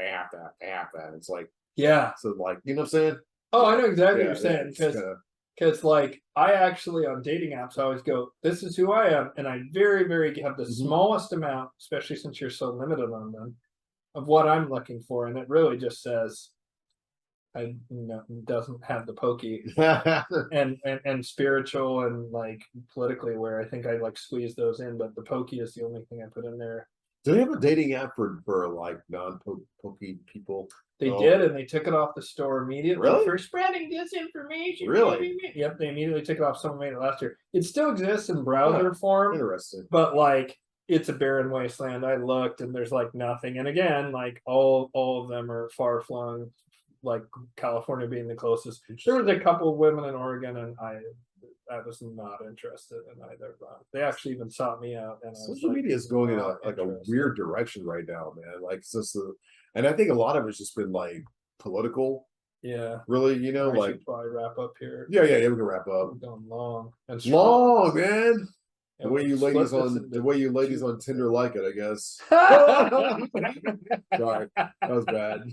It's like. Yeah. So like, you know what I'm saying? Oh, I know exactly what you're saying. Because like I actually on dating apps I always go, this is who I am, and I very, very have the smallest amount, especially since you're so limited on them, of what I'm looking for, and it really just says doesn't have the pokey and spiritual and like politically where I think I like squeeze those in, but the pokey is the only thing I put in there. Do they have a dating app for like non-pokey people? They did, and they took it off the store immediately Really? for spreading disinformation. Really? Yep, they immediately took it off. Someone made it last year. It still exists in browser form, Interesting. but like it's a barren wasteland. I looked, and there's like nothing. And again, like all of them are far flung, like California being the closest. There was a couple of women in Oregon, and I was not interested in either of them. They actually even sought me out, and Social media is going in like a weird direction right now, man. Like it's just and I think a lot of it's just been like political. Yeah, really, you know, I like should probably wrap up here. yeah, we can wrap up. We're going long and strong. Long, man. Yeah, The way you ladies on Tinder like it, I guess. Sorry, that was bad.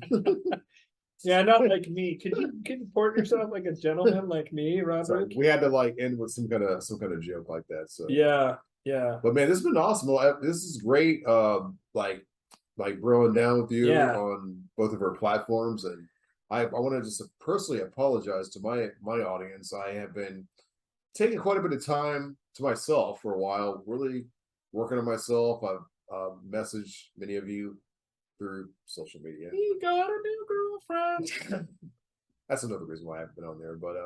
Yeah, not like me. Can you comport yourself like a gentleman like me, Rodrick? We had to like end with some kind of joke like that. So yeah. But man, this has been awesome. This is great. Like broing down with you on both of our platforms, and I want to just personally apologize to my audience. I have been taking quite a bit of time to myself for a while, really working on myself. I've messaged many of you through social media. You got a new girlfriend. That's another reason why I haven't been on there. But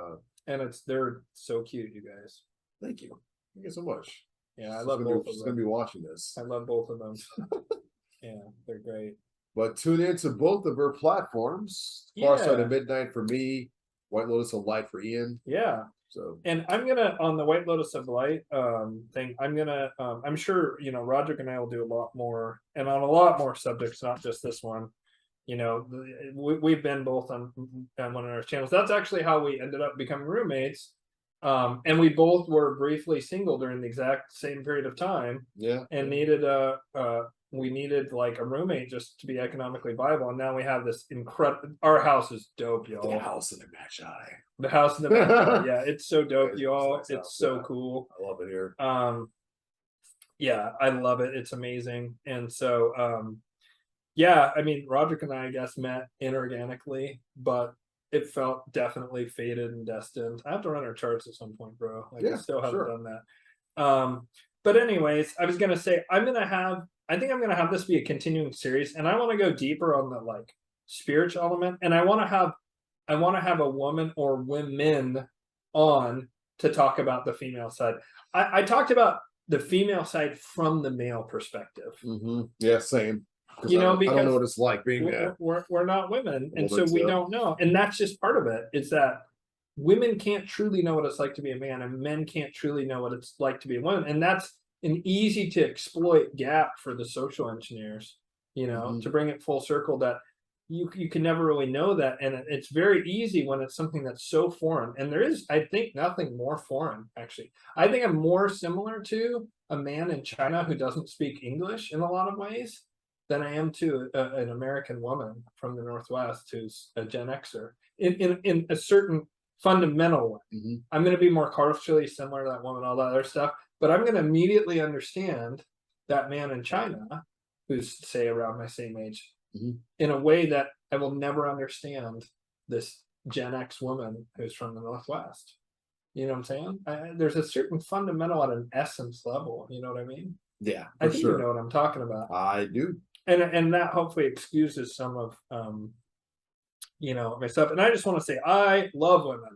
and they're so cute, you guys. Thank you. Thank you so much. Yeah, I love both of them. She's gonna be watching this. I love both of them. Yeah, they're great. But tune in to both of her platforms. Far Side of Midnight for me, White Lotus of Light for Ian. Yeah. So, and I'm gonna on the White Lotus of Light thing. I'm gonna I'm sure Rodrick and I will do a lot more and on a lot more subjects, not just this one. We've been both on one of our channels. That's actually how we ended up becoming roommates. And we both were briefly single during the exact same period of time. Yeah. And we needed like a roommate just to be economically viable. And now we have this incredible, our house is dope, y'all. The house in the Magi. The house in the Magi. Yeah, it's so dope, y'all. It's so cool. I love it here. Yeah, I love it. It's amazing. And so, yeah, I mean, Rodrick and I guess, met inorganically, but it felt definitely fated and destined. I have to run our charts at some point, bro. Like, I still haven't done that. But anyways, I was gonna say I think I'm gonna have this be a continuing series, and I want to go deeper on the like spiritual element, and I want to have a woman or women on to talk about the female side. I talked about the female side from the male perspective. Yeah, same. Because I don't know what it's like being we're not women, and so we don't know, and that's just part of it. Is that women can't truly know what it's like to be a man, and men can't truly know what it's like to be a woman, and that's an easy to exploit gap for the social engineers. To bring it full circle, that you can never really know that, and it's very easy when it's something that's so foreign. And there is, I think, nothing more foreign. Actually, I think I'm more similar to a man in China who doesn't speak English in a lot of ways than I am to an American woman from the Northwest who's a Gen Xer in a certain fundamental way. I'm going to be more culturally similar to that woman, all that other stuff, but I'm going to immediately understand that man in China who's, say, around my same age in a way that I will never understand this Gen X woman who's from the Northwest. You know what I'm saying? There's a certain fundamental at an essence level. You know what I mean? Yeah, I think you know what I'm talking about. I do. And that hopefully excuses some of myself. And I just want to say I love women.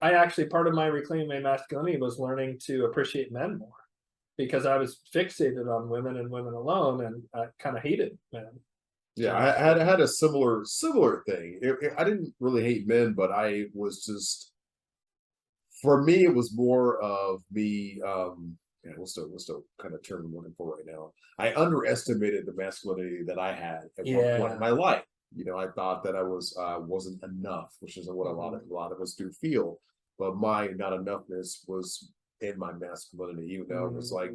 I actually, part of my reclaiming my masculinity was learning to appreciate men more, because I was fixated on women and women alone, and I kind of hated men. Yeah, I had a similar thing. I didn't really hate men, but I was just, for me, it was more of me. What's the kind of term I'm looking for right now? I underestimated the masculinity that I had at one point in my life. I thought that I wasn't enough, which is what a lot of us do feel. But my not enoughness was in my masculinity, even though it was like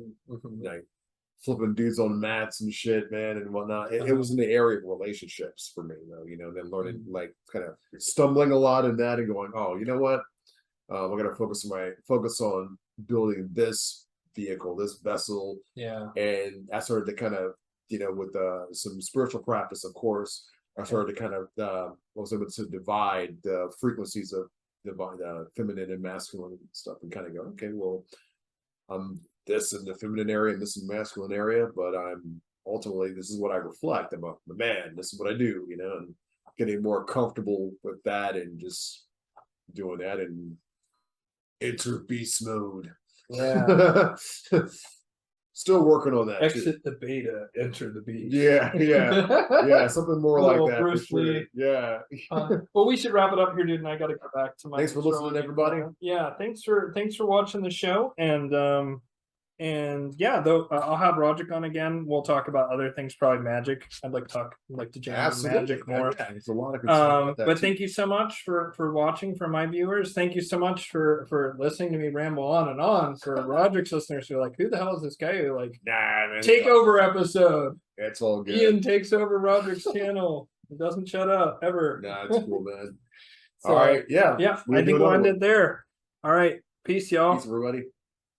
flipping dudes on mats and shit, man, and whatnot. It was in the area of relationships for me, though. Then learning, like, kind of stumbling a lot in that and going, oh, you know what? We're gonna focus on building this vehicle, this vessel. Yeah. And I started to kind of, with some spiritual practice, of course, I started to kind of was able to divide the frequencies of divine feminine and masculine stuff, and kind of go, okay, well, I'm this in the feminine area and this in the masculine area, but I'm ultimately, this is what I reflect. I'm a man. This is what I do, you know, and getting more comfortable with that and just doing that and enter beast mode. Yeah. Still working on that. Exit the beta, enter the beast. Yeah, yeah, something more like that. Bruce for sure. Lee. Yeah. Well, we should wrap it up here, dude. And I got to go back to my. Thanks for listening, everybody. Yeah, thanks for watching the show, and yeah, though I'll have Rodrick on again. We'll talk about other things, probably magic. I'd like to jam on magic more. Yeah, there's a lot of good stuff about that but too. thank you so much for watching. For my viewers, thank you so much for listening to me ramble on and on. For Rodrick's listeners who are like, who the hell is this guy who like man, takeover episode? It's all good. Ian takes over Rodrick's channel. It doesn't shut up ever. Nah, it's cool, man. So, all right, yeah. I think we'll end it there. All right. Peace, y'all. Peace, everybody.